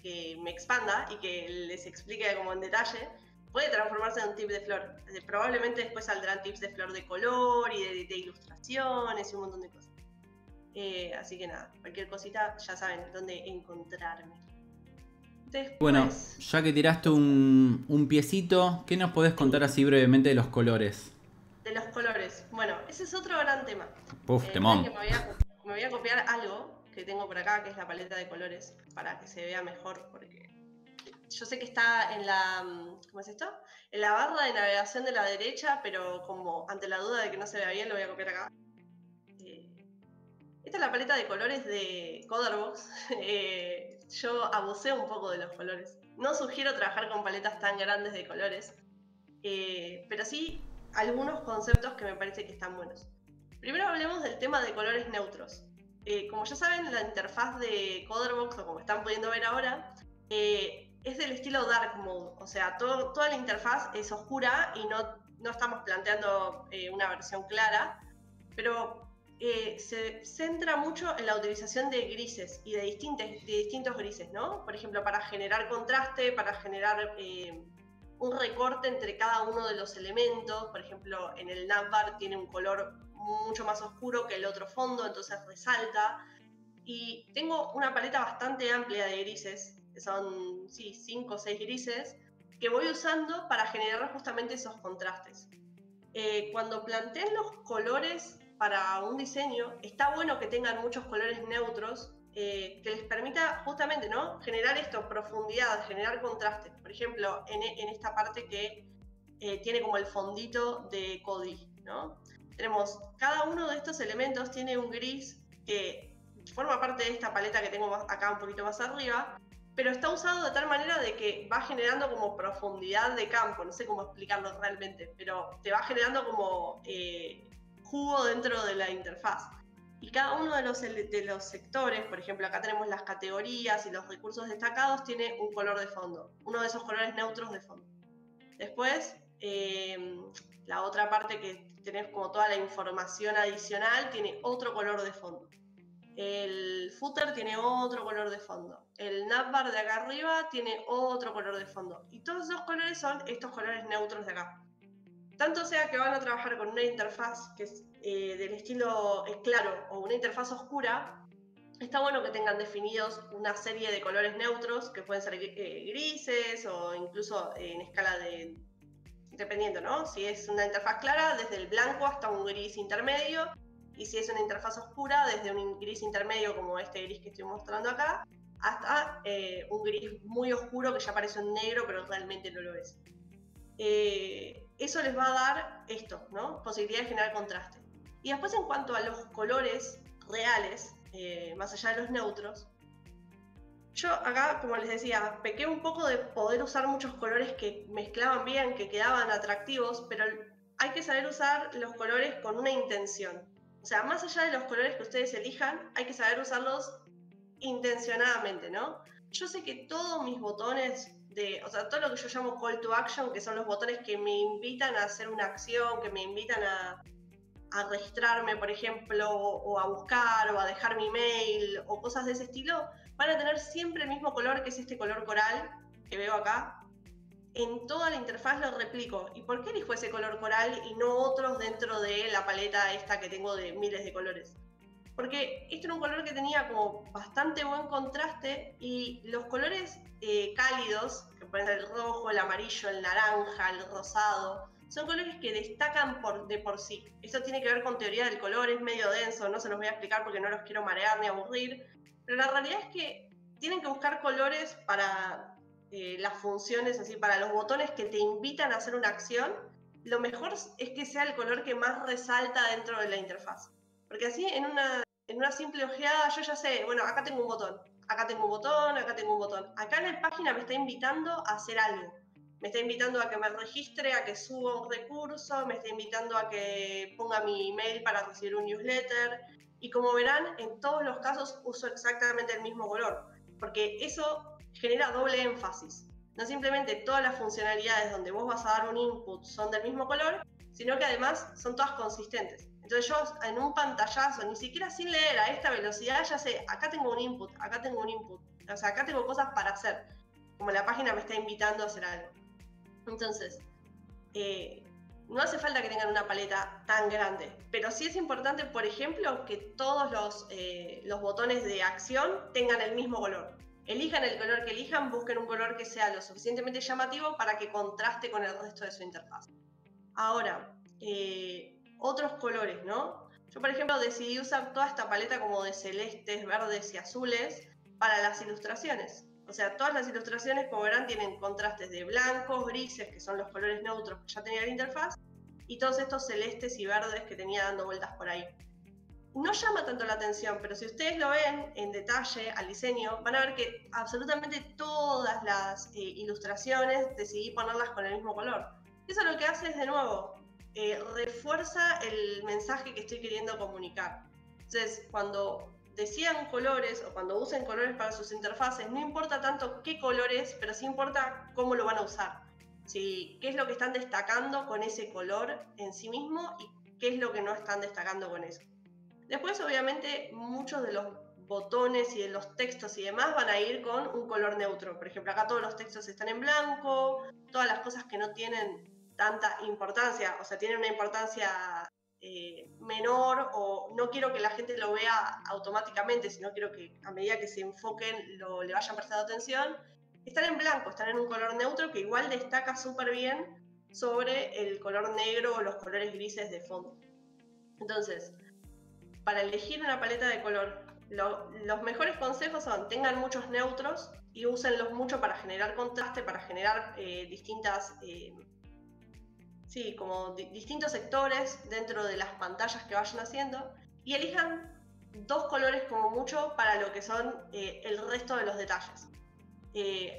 que me expanda y que les explique como en detalle, puede transformarse en un tip de flor. Probablemente después saldrán tips de flor de color y de ilustraciones y un montón de cosas. Así que nada, cualquier cosita ya saben dónde encontrarme. Después, bueno, ya que tiraste un piecito, ¿qué nos podés contar así brevemente de los colores? De los colores. Bueno, ese es otro gran tema. Temón. Me voy a copiar algo que tengo por acá, que es la paleta de colores, para que se vea mejor, porque yo sé que está en la, ¿cómo es esto? En la barra de navegación de la derecha, pero como ante la duda de que no se vea bien, lo voy a copiar acá. Esta es la paleta de colores de Coderbox. Yo abusé un poco de los colores. No sugiero trabajar con paletas tan grandes de colores, pero sí algunos conceptos que me parece que están buenos. Primero hablemos del tema de colores neutros. Como ya saben, la interfaz de Coderbox, o como están pudiendo ver ahora, es del estilo Dark Mode. O sea, toda la interfaz es oscura y no estamos planteando una versión clara, pero se centra mucho en la utilización de grises y de distintos grises, ¿no? Por ejemplo, para generar contraste, para generar un recorte entre cada uno de los elementos. Por ejemplo, en el navbar tiene un color mucho más oscuro que el otro fondo, entonces resalta. Y tengo una paleta bastante amplia de grises, que son 5 o 6 grises, que voy usando para generar justamente esos contrastes. Cuando planteen los colores para un diseño, está bueno que tengan muchos colores neutros, que les permita justamente, ¿no?, generar esto, profundidad, generar contraste. Por ejemplo, en esta parte que tiene como el fondito de Kodi, ¿no? Tenemos, cada uno de estos elementos tiene un gris que forma parte de esta paleta que tengo acá un poquito más arriba, pero está usado de tal manera de que va generando como profundidad de campo, no sé cómo explicarlo realmente, pero te va generando como jugo dentro de la interfaz. Y cada uno de los sectores, por ejemplo, acá tenemos las categorías y los recursos destacados, tiene un color de fondo, uno de esos colores neutros de fondo. Después, la otra parte que tenés como toda la información adicional, tiene otro color de fondo. El footer tiene otro color de fondo. El navbar de acá arriba tiene otro color de fondo. Y todos esos colores son estos colores neutros de acá. Tanto sea que van a trabajar con una interfaz que es del estilo claro o una interfaz oscura, está bueno que tengan definidos una serie de colores neutros, que pueden ser grises o incluso en escala de, dependiendo, ¿no? Si es una interfaz clara, desde el blanco hasta un gris intermedio, y si es una interfaz oscura, desde un gris intermedio como este gris que estoy mostrando acá, hasta un gris muy oscuro que ya parece un negro, pero realmente no lo es. Eso les va a dar esto, ¿no? Posibilidad de generar contraste. Y después, en cuanto a los colores reales, más allá de los neutros, yo acá, como les decía, pequé un poco de poder usar muchos colores que mezclaban bien, que quedaban atractivos, pero hay que saber usar los colores con una intención. O sea, más allá de los colores que ustedes elijan, hay que saber usarlos intencionadamente, ¿no? Yo sé que todos mis botones, o sea, todo lo que yo llamo call to action, que son los botones que me invitan a hacer una acción, que me invitan a registrarme, por ejemplo, o a buscar, o a dejar mi email, o cosas de ese estilo, van a tener siempre el mismo color, que es este color coral que veo acá. En toda la interfaz lo replico. ¿Y por qué elijo ese color coral y no otros dentro de la paleta esta que tengo de miles de colores? Porque este era un color que tenía como bastante buen contraste, y los colores cálidos, que pueden ser el rojo, el amarillo, el naranja, el rosado, son colores que destacan de por sí. Esto tiene que ver con teoría del color, es medio denso, no se los voy a explicar porque no los quiero marear ni aburrir, pero la realidad es que tienen que buscar colores para las funciones, así, para los botones que te invitan a hacer una acción. Lo mejor es que sea el color que más resalta dentro de la interfaz. Porque así, en una simple ojeada, yo ya sé, bueno, acá tengo un botón, acá tengo un botón, acá tengo un botón. Acá en la página me está invitando a hacer algo. Me está invitando a que me registre, a que suba un recurso, me está invitando a que ponga mi email para recibir un newsletter. Y como verán, en todos los casos uso exactamente el mismo color, porque eso genera doble énfasis. No simplemente todas las funcionalidades donde vos vas a dar un input son del mismo color, sino que además son todas consistentes. Entonces yo en un pantallazo, ni siquiera sin leer a esta velocidad, ya sé, acá tengo un input, acá tengo un input. O sea, acá tengo cosas para hacer, como la página me está invitando a hacer algo. Entonces, no hace falta que tengan una paleta tan grande, pero sí es importante, por ejemplo, que todos los botones de acción tengan el mismo color. Elijan el color que elijan, busquen un color que sea lo suficientemente llamativo para que contraste con el resto de su interfaz. Ahora, otros colores, ¿no? Yo, por ejemplo, decidí usar toda esta paleta como de celestes, verdes y azules para las ilustraciones. O sea, todas las ilustraciones, como verán, tienen contrastes de blancos, grises, que son los colores neutros que ya tenía la interfaz, y todos estos celestes y verdes que tenía dando vueltas por ahí. No llama tanto la atención, pero si ustedes lo ven en detalle al diseño, van a ver que absolutamente todas las ilustraciones decidí ponerlas con el mismo color. Eso lo que hace es, de nuevo, refuerza el mensaje que estoy queriendo comunicar. Entonces, cuando decidan colores o cuando usen colores para sus interfaces, no importa tanto qué colores, pero sí importa cómo lo van a usar. ¿Sí? ¿Qué es lo que están destacando con ese color en sí mismo y qué es lo que no están destacando con eso? Después, obviamente, muchos de los botones y de los textos y demás van a ir con un color neutro. Por ejemplo, acá todos los textos están en blanco, todas las cosas que no tienen tanta importancia, o sea, tienen una importancia menor, o no quiero que la gente lo vea automáticamente, sino quiero que a medida que se enfoquen le vayan prestando atención, están en blanco, están en un color neutro que igual destaca súper bien sobre el color negro o los colores grises de fondo. Entonces, para elegir una paleta de color, los mejores consejos son: tengan muchos neutros y úsenlos mucho para generar contraste, para generar distintos sectores dentro de las pantallas que vayan haciendo, y elijan 2 colores como mucho para lo que son el resto de los detalles.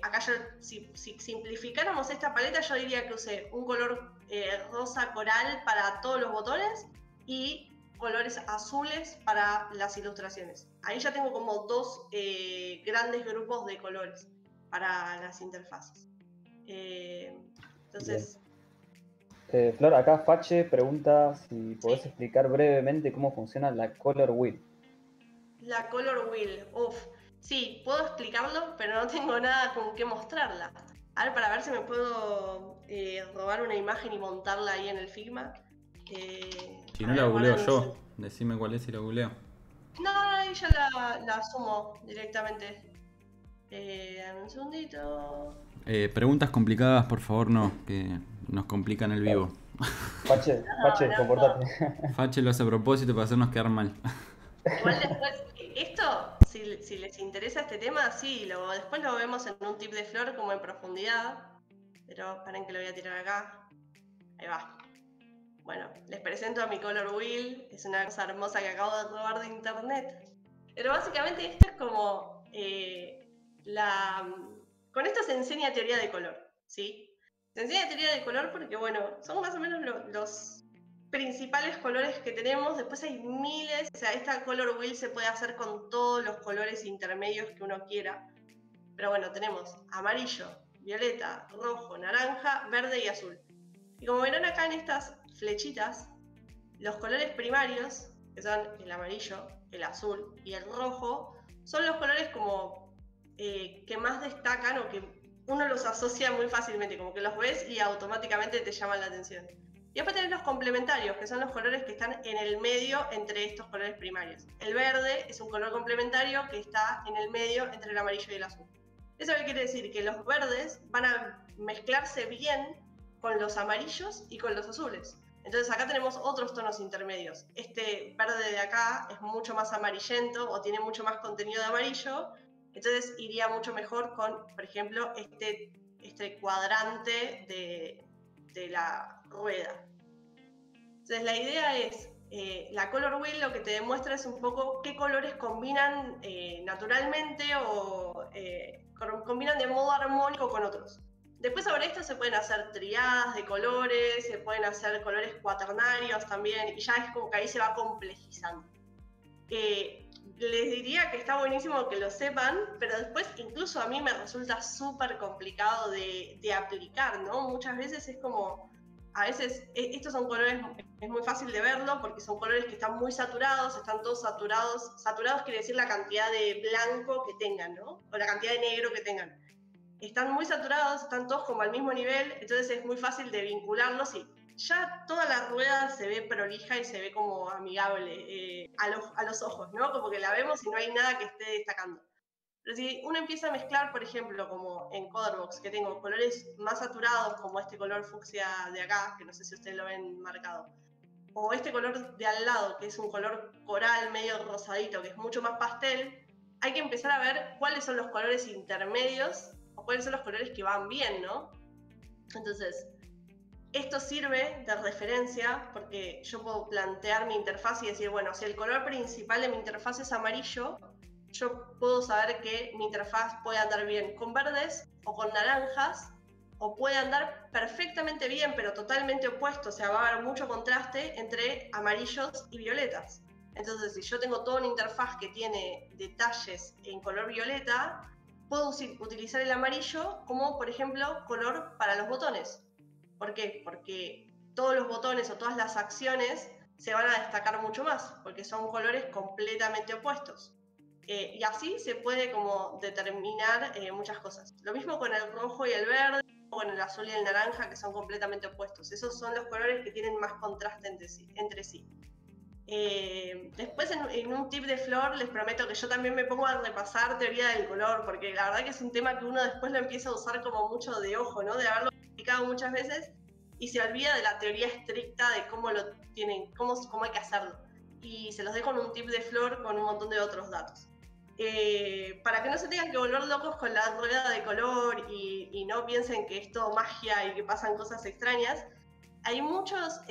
Acá si simplificáramos esta paleta, yo diría que use un color rosa coral para todos los botones y colores azules para las ilustraciones. Ahí ya tengo como 2 grandes grupos de colores para las interfaces. Entonces... Flor, acá Fache pregunta si podés explicar brevemente cómo funciona la Color Wheel. La Color Wheel, sí, puedo explicarlo, pero no tengo nada con qué mostrarla. A ver, para ver si me puedo robar una imagen y montarla ahí en el Figma. Si no la googleo yo, decime cuál es y la googleo. No, ahí ya la sumo directamente. Un segundito. Preguntas complicadas, por favor, no, que nos complican el vivo. Fache, comportate. Fache lo hace a propósito para hacernos quedar mal. Igual después, esto, si les interesa este tema, sí, después lo vemos en un tip de flor como en profundidad. Pero esperen que lo voy a tirar acá. Ahí va. Bueno, les presento a mi color wheel. Es una cosa hermosa que acabo de robar de internet. Pero básicamente esto es como con esto se enseña teoría de color, ¿sí? Se enseña teoría de color porque, bueno, son más o menos los principales colores que tenemos. Después hay miles, o sea, esta color wheel se puede hacer con todos los colores intermedios que uno quiera. Pero bueno, tenemos amarillo, violeta, rojo, naranja, verde y azul. Y como verán acá en estas flechitas, los colores primarios, que son el amarillo, el azul y el rojo, son los colores como que más destacan o que uno los asocia muy fácilmente, como que los ves y automáticamente te llaman la atención. Y después tenés los complementarios, que son los colores que están en el medio entre estos colores primarios. El verde es un color complementario que está en el medio entre el amarillo y el azul. ¿Eso qué quiere decir? Que los verdes van a mezclarse bien con los amarillos y con los azules. Entonces acá tenemos otros tonos intermedios. Este verde de acá es mucho más amarillento o tiene mucho más contenido de amarillo, entonces iría mucho mejor con, por ejemplo, este cuadrante de la rueda. Entonces la idea es, la color wheel lo que te demuestra es un poco qué colores combinan naturalmente o combinan de modo armónico con otros. Después sobre esto se pueden hacer triadas de colores, se pueden hacer colores cuaternarios también, y ya es como que ahí se va complejizando. Les diría que está buenísimo que lo sepan, pero después incluso a mí me resulta súper complicado de aplicar, ¿no? Muchas veces es como, a veces estos son colores, es muy fácil de verlo porque son colores que están muy saturados, están todos saturados. Saturados quiere decir la cantidad de blanco que tengan, ¿no? O la cantidad de negro que tengan. Están muy saturados, están todos como al mismo nivel, entonces es muy fácil de vincularlos y ya toda la rueda se ve prolija y se ve como amigable a los ojos, ¿no? Como que la vemos y no hay nada que esté destacando. Pero si uno empieza a mezclar, por ejemplo, como en Colorbox, que tengo colores más saturados, como este color fucsia de acá, que no sé si ustedes lo ven marcado, o este color de al lado, que es un color coral medio rosadito, que es mucho más pastel, hay que empezar a ver cuáles son los colores intermedios o cuáles son los colores que van bien, ¿no? Entonces, esto sirve de referencia porque yo puedo plantear mi interfaz y decir, bueno, si el color principal de mi interfaz es amarillo, yo puedo saber que mi interfaz puede andar bien con verdes o con naranjas, o puede andar perfectamente bien, pero totalmente opuesto, o sea, va a haber mucho contraste entre amarillos y violetas. Entonces, si yo tengo toda una interfaz que tiene detalles en color violeta, puedo utilizar el amarillo como, por ejemplo, color para los botones. ¿Por qué? Porque todos los botones o todas las acciones se van a destacar mucho más, porque son colores completamente opuestos. Y así se puede como determinar muchas cosas. Lo mismo con el rojo y el verde, o con el azul y el naranja, que son completamente opuestos. Esos son los colores que tienen más contraste entre sí. Después en un tip de flor les prometo que yo también me pongo a repasar teoría del color, porque la verdad que es un tema que uno después lo empieza a usar como mucho de ojo, ¿no? De haberlo explicado muchas veces y se olvida de la teoría estricta de cómo lo tienen, cómo hay que hacerlo. Y se los dejo en un tip de flor con un montón de otros datos. Para que no se tengan que volver locos con la rueda de color y no piensen que es todo magia y que pasan cosas extrañas, hay muchas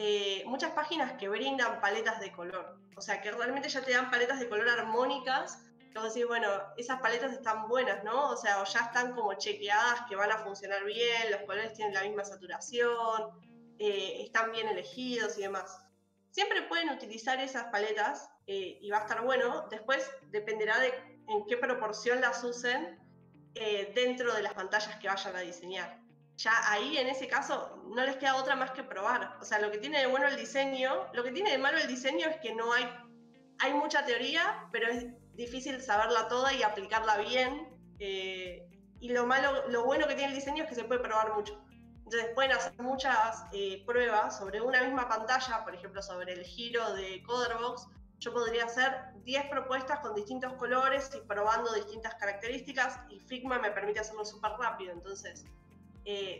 páginas que brindan paletas de color, o sea que realmente ya te dan paletas de color armónicas, que vos decís, bueno, esas paletas están buenas, ¿no? O sea, o ya están como chequeadas que van a funcionar bien, los colores tienen la misma saturación, están bien elegidos y demás. Siempre pueden utilizar esas paletas y va a estar bueno. Después dependerá de en qué proporción las usen dentro de las pantallas que vayan a diseñar. Ya ahí en ese caso no les queda otra más que probar. O sea, lo que tiene de bueno el diseño, lo que tiene de malo el diseño es que no hay mucha teoría, pero es difícil saberla toda y aplicarla bien. Y lo bueno que tiene el diseño es que se puede probar mucho. Entonces pueden hacer muchas pruebas sobre una misma pantalla, por ejemplo sobre el giro de Colorbox, yo podría hacer 10 propuestas con distintos colores y probando distintas características, y Figma me permite hacerlo súper rápido. Entonces,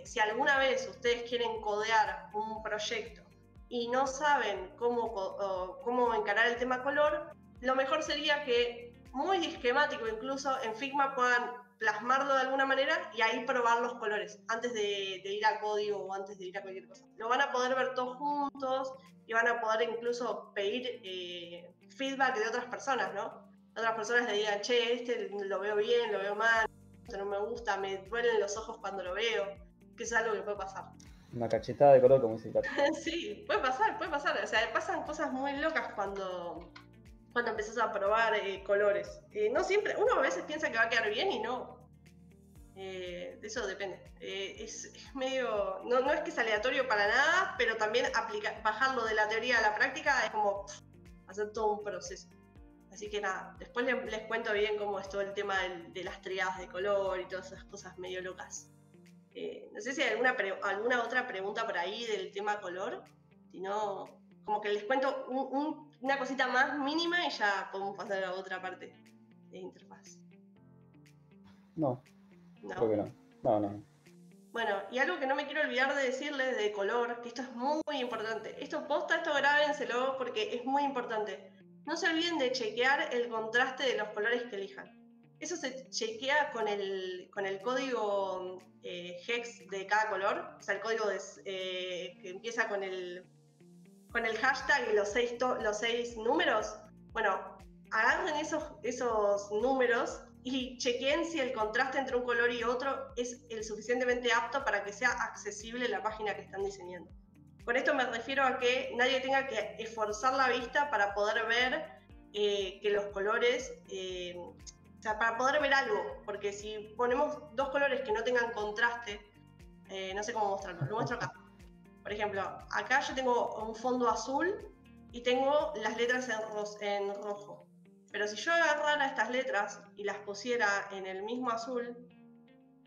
si alguna vez ustedes quieren codear un proyecto y no saben cómo encarar el tema color, lo mejor sería que, muy esquemático incluso, en Figma puedan plasmarlo de alguna manera y ahí probar los colores antes de ir a código o antes de ir a cualquier cosa. Lo van a poder ver todos juntos y van a poder incluso pedir feedback de otras personas, ¿no? Otras personas le digan, che, este lo veo bien, lo veo mal, esto no me gusta, me duelen los ojos cuando lo veo, que es algo que puede pasar. Una cachetada de color, como dice Cacho. Sí, puede pasar. O sea, pasan cosas muy locas cuando empezás a probar colores. No siempre, uno a veces piensa que va a quedar bien y no. De eso depende. Es medio, no es que es aleatorio para nada, pero también bajarlo de la teoría a la práctica es como hacer todo un proceso. Así que nada, después les cuento bien cómo es todo el tema de las triadas de color y todas esas cosas medio locas. No sé si hay alguna otra pregunta por ahí del tema color. Si no, como que les cuento una cosita más mínima y ya podemos pasar a otra parte de interfaz. No, creo que no. No. Bueno, y algo que no me quiero olvidar de decirles de color, que esto es muy importante. Esto grábenselo porque es muy importante. No se olviden de chequear el contraste de los colores que elijan. Eso se chequea con el código hex de cada color, o sea, el código que empieza con el hashtag y los 6 números. Bueno, agarren esos números y chequen si el contraste entre un color y otro es el suficientemente apto para que sea accesible la página que están diseñando. Con esto me refiero a que nadie tenga que esforzar la vista para poder ver que los colores... o sea, para poder ver algo, porque si ponemos dos colores que no tengan contraste, no sé cómo mostrarlo, lo muestro acá. Por ejemplo, acá yo tengo un fondo azul y tengo las letras en rojo. Pero si yo agarrara estas letras y las pusiera en el mismo azul,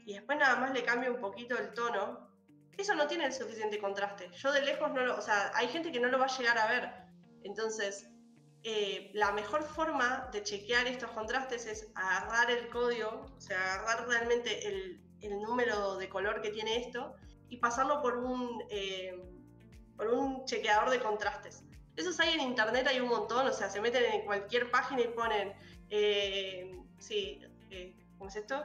y después nada más le cambio un poquito el tono, eso no tiene el suficiente contraste. Yo de lejos o sea, hay gente que no lo va a llegar a ver. Entonces, la mejor forma de chequear estos contrastes es agarrar el código, o sea, agarrar realmente el número de color que tiene esto y pasarlo por un chequeador de contrastes. Esos hay en internet, hay un montón, o sea, se meten en cualquier página y ponen, ¿cómo es esto?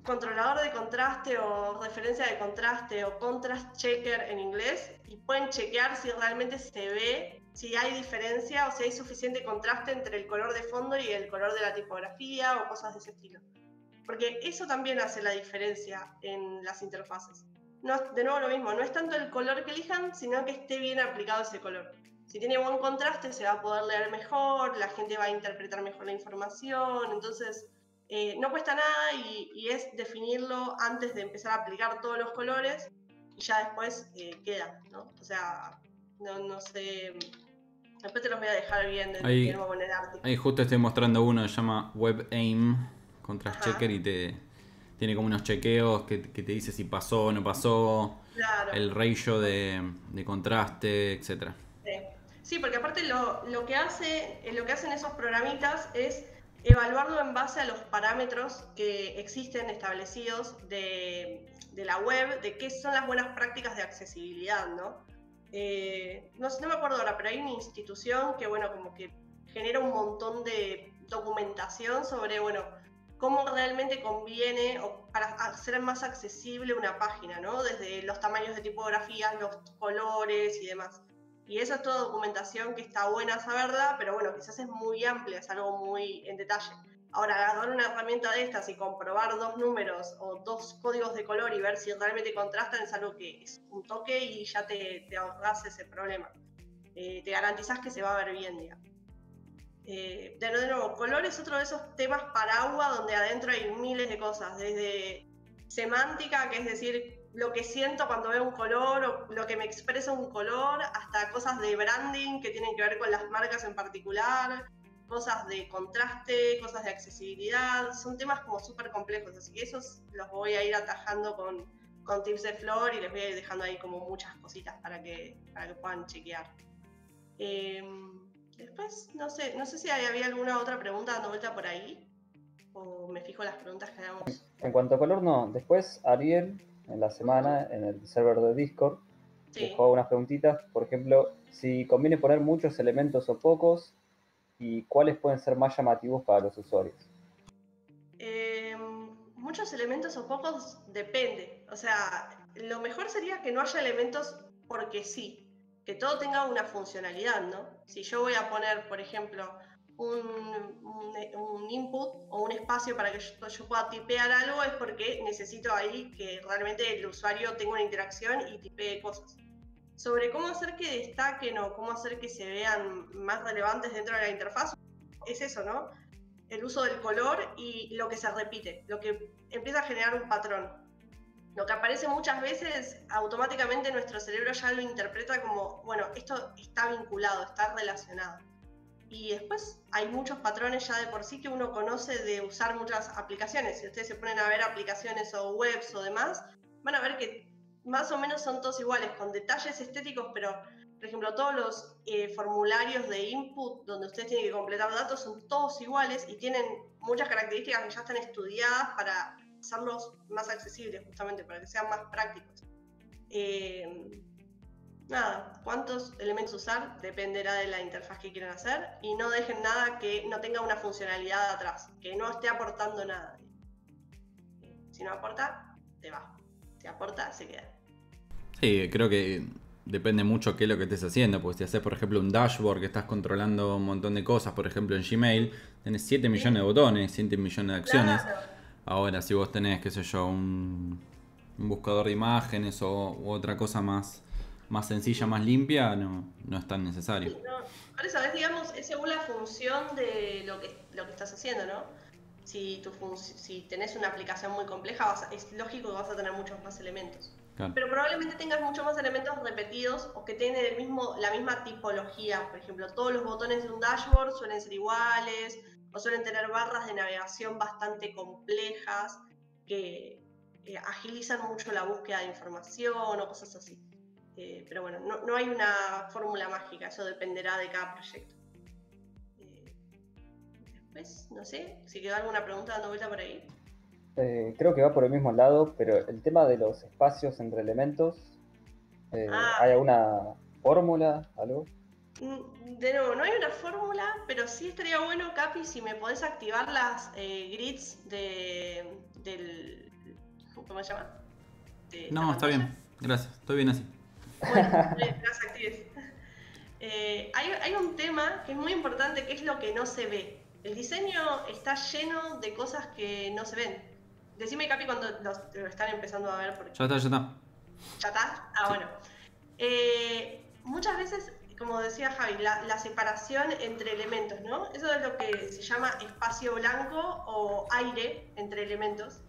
Controlador de contraste o referencia de contraste o contrast checker en inglés, y pueden chequear si realmente se ve, si hay diferencia o si hay suficiente contraste entre el color de fondo y el color de la tipografía o cosas de ese estilo. Porque eso también hace la diferencia en las interfaces. No, de nuevo lo mismo, no es tanto el color que elijan, sino que esté bien aplicado ese color. Si tiene buen contraste se va a poder leer mejor, la gente va a interpretar mejor la información, entonces no cuesta nada y es definirlo antes de empezar a aplicar todos los colores y ya después queda, ¿no? O sea, no sé, después te los voy a dejar bien de nuevo en el artículo. Ahí justo estoy mostrando uno que se llama WebAIM Contrast Checker y tiene como unos chequeos que te dice si pasó o no pasó, claro, el ratio de contraste, etc. Sí, porque aparte lo que hacen esos programitas es evaluarlo en base a los parámetros que existen establecidos de la web, de qué son las buenas prácticas de accesibilidad, ¿no? No me acuerdo ahora, pero hay una institución que, bueno, como que genera un montón de documentación sobre, bueno, cómo realmente conviene para hacer más accesible una página, ¿no? Desde los tamaños de tipografías, los colores y demás. Y eso es toda documentación que está buena saberla, pero bueno, quizás es muy amplia, es algo muy en detalle. Ahora, agarrar una herramienta de estas y comprobar dos números o dos códigos de color y ver si realmente contrastan es algo que es un toque y ya te ahorras ese problema. Te garantizás que se va a ver bien, digamos. De nuevo, color es otro de esos temas paraguas donde adentro hay miles de cosas, desde semántica, que es decir, lo que siento cuando veo un color o lo que me expresa un color, hasta cosas de branding que tienen que ver con las marcas en particular, cosas de contraste, cosas de accesibilidad, son temas como súper complejos, así que esos los voy a ir atajando con tips de Flor y les voy a ir dejando ahí como muchas cositas para que puedan chequear. Después, no sé si había alguna otra pregunta dando vuelta por ahí, o me fijo las preguntas que hagamos. En cuanto a color, no. Después Ariel, en la semana, en el server de Discord, dejó algunas preguntitas. Por ejemplo, si conviene poner muchos elementos o pocos, y cuáles pueden ser más llamativos para los usuarios. Muchos elementos o pocos depende. O sea, lo mejor sería que no haya elementos porque sí, que todo tenga una funcionalidad, ¿no? Si yo voy a poner, por ejemplo, un input o un espacio para que yo pueda tipear algo, es porque necesito ahí que realmente el usuario tenga una interacción y tipee cosas. Sobre cómo hacer que destaquen o cómo hacer que se vean más relevantes dentro de la interfaz, es eso, ¿no? El uso del color y lo que se repite, lo que empieza a generar un patrón. Lo que aparece muchas veces, automáticamente nuestro cerebro ya lo interpreta como, bueno, esto está vinculado, está relacionado. Y después hay muchos patrones ya de por sí que uno conoce de usar muchas aplicaciones. Si ustedes se ponen a ver aplicaciones o webs o demás, van a ver que más o menos son todos iguales, con detalles estéticos, pero por ejemplo todos los formularios de input donde ustedes tienen que completar datos son todos iguales y tienen muchas características que ya están estudiadas para hacerlos más accesibles, justamente para que sean más prácticos. Nada, cuántos elementos usar dependerá de la interfaz que quieran hacer, y no dejen nada que no tenga una funcionalidad atrás, que no esté aportando nada. Si no aporta, te va. Si aporta, se queda. Sí, creo que depende mucho qué es lo que estés haciendo, porque si haces, por ejemplo, un dashboard que estás controlando un montón de cosas, por ejemplo en Gmail, tenés 7 millones de botones, 7 millones de acciones. Claro. Ahora, si vos tenés, qué sé yo, un buscador de imágenes u otra cosa más sencilla, más limpia, no es tan necesario. Sí, no. Por eso, digamos, es según la función de lo que estás haciendo, ¿no? Si tenés una aplicación muy compleja, es lógico que vas a tener muchos más elementos. Claro. Pero probablemente tengas muchos más elementos repetidos o que tienen la misma tipología. Por ejemplo, todos los botones de un dashboard suelen ser iguales o suelen tener barras de navegación bastante complejas que agilizan mucho la búsqueda de información o cosas así. Pero bueno, no hay una fórmula mágica, eso dependerá de cada proyecto. Después, no sé, si quedó alguna pregunta dando vuelta por ahí. Creo que va por el mismo lado, pero el tema de los espacios entre elementos, ¿hay alguna fórmula, algo? De nuevo, no hay una fórmula, pero sí estaría bueno, Capi, si me podés activar las grids del... ¿Cómo se llama? No, está bien, gracias, estoy bien así. Bueno, las actives. Hay un tema que es muy importante, que es lo que no se ve. El diseño está lleno de cosas que no se ven. Decime, Capi, cuando lo están empezando a ver. Porque... Ya está. ¿Ya está? Ah, sí. Bueno. Muchas veces, como decía Javi, la separación entre elementos, ¿no? Eso es lo que se llama espacio blanco o aire entre elementos.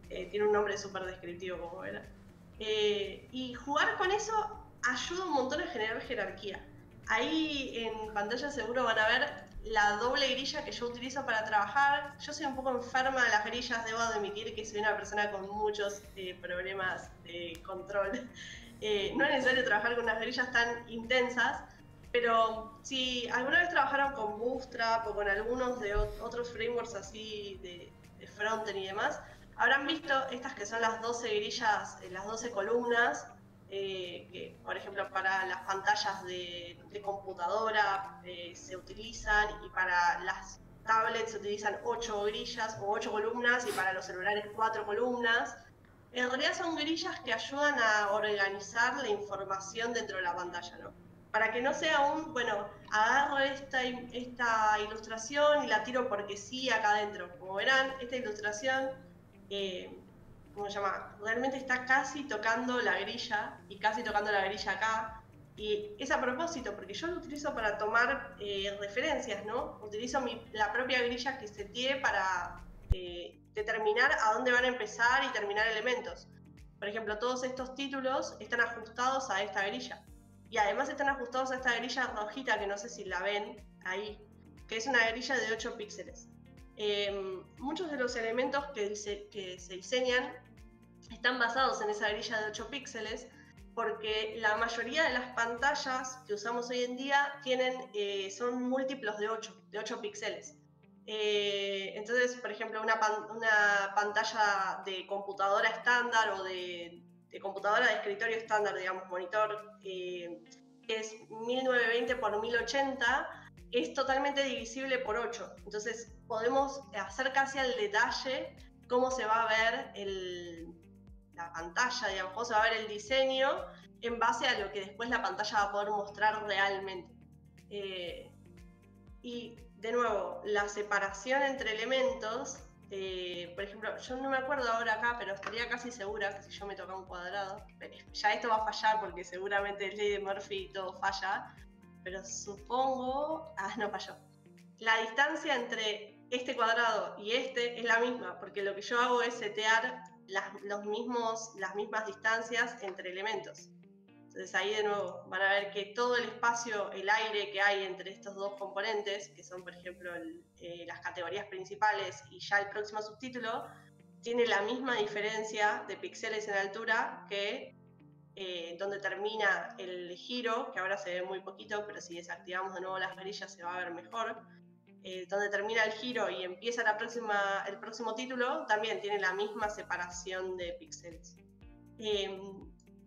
Tiene un nombre súper descriptivo, como verán. Y jugar con eso ayuda un montón a generar jerarquía. Ahí en pantalla seguro van a ver la doble grilla que yo utilizo para trabajar. Yo soy un poco enferma de las grillas, debo admitir que soy una persona con muchos problemas de control. No es necesario trabajar con unas grillas tan intensas, pero si alguna vez trabajaron con Bootstrap o con algunos de otros frameworks así de frontend y demás, habrán visto estas que son las 12 grillas, las 12 columnas, que por ejemplo para las pantallas de computadora se utilizan, y para las tablets se utilizan 8 grillas o 8 columnas, y para los celulares 4 columnas. En realidad son grillas que ayudan a organizar la información dentro de la pantalla, ¿no? Para que no sea bueno, agarro esta ilustración y la tiro porque sí acá adentro. Como verán, esta ilustración... ¿cómo se llama? Realmente está casi tocando la grilla, y casi tocando la grilla acá, y es a propósito, porque yo lo utilizo para tomar referencias, ¿no? Utilizo la propia grilla que seteé para determinar a dónde van a empezar y terminar elementos. Por ejemplo, todos estos títulos están ajustados a esta grilla, y además están ajustados a esta grilla rojita, que no sé si la ven ahí, que es una grilla de 8 píxeles. Muchos de los elementos que se diseñan están basados en esa grilla de 8 píxeles, porque la mayoría de las pantallas que usamos hoy en día son múltiplos de 8 píxeles. Entonces, por ejemplo, una pantalla de computadora estándar o de computadora de escritorio estándar, digamos, monitor, que es 1920 por 1080, es totalmente divisible por 8. Entonces, podemos hacer casi al detalle cómo se va a ver la pantalla, digamos, cómo se va a ver el diseño en base a lo que después la pantalla va a poder mostrar realmente. Y de nuevo, la separación entre elementos, por ejemplo, yo no me acuerdo ahora acá, pero estaría casi segura que si yo me tocaba un cuadrado, ya esto va a fallar porque seguramente es ley de Murphy y todo falla, pero supongo, no falló. La distancia entre este cuadrado y este es la misma, porque lo que yo hago es setear las mismas distancias entre elementos. Entonces ahí de nuevo van a ver que todo el espacio, el aire que hay entre estos dos componentes, que son por ejemplo las categorías principales y ya el próximo subtítulo, tiene la misma diferencia de píxeles en altura que donde termina el giro, que ahora se ve muy poquito, pero si desactivamos de nuevo las varillas se va a ver mejor. Donde termina el giro y empieza el próximo título, también tiene la misma separación de píxeles.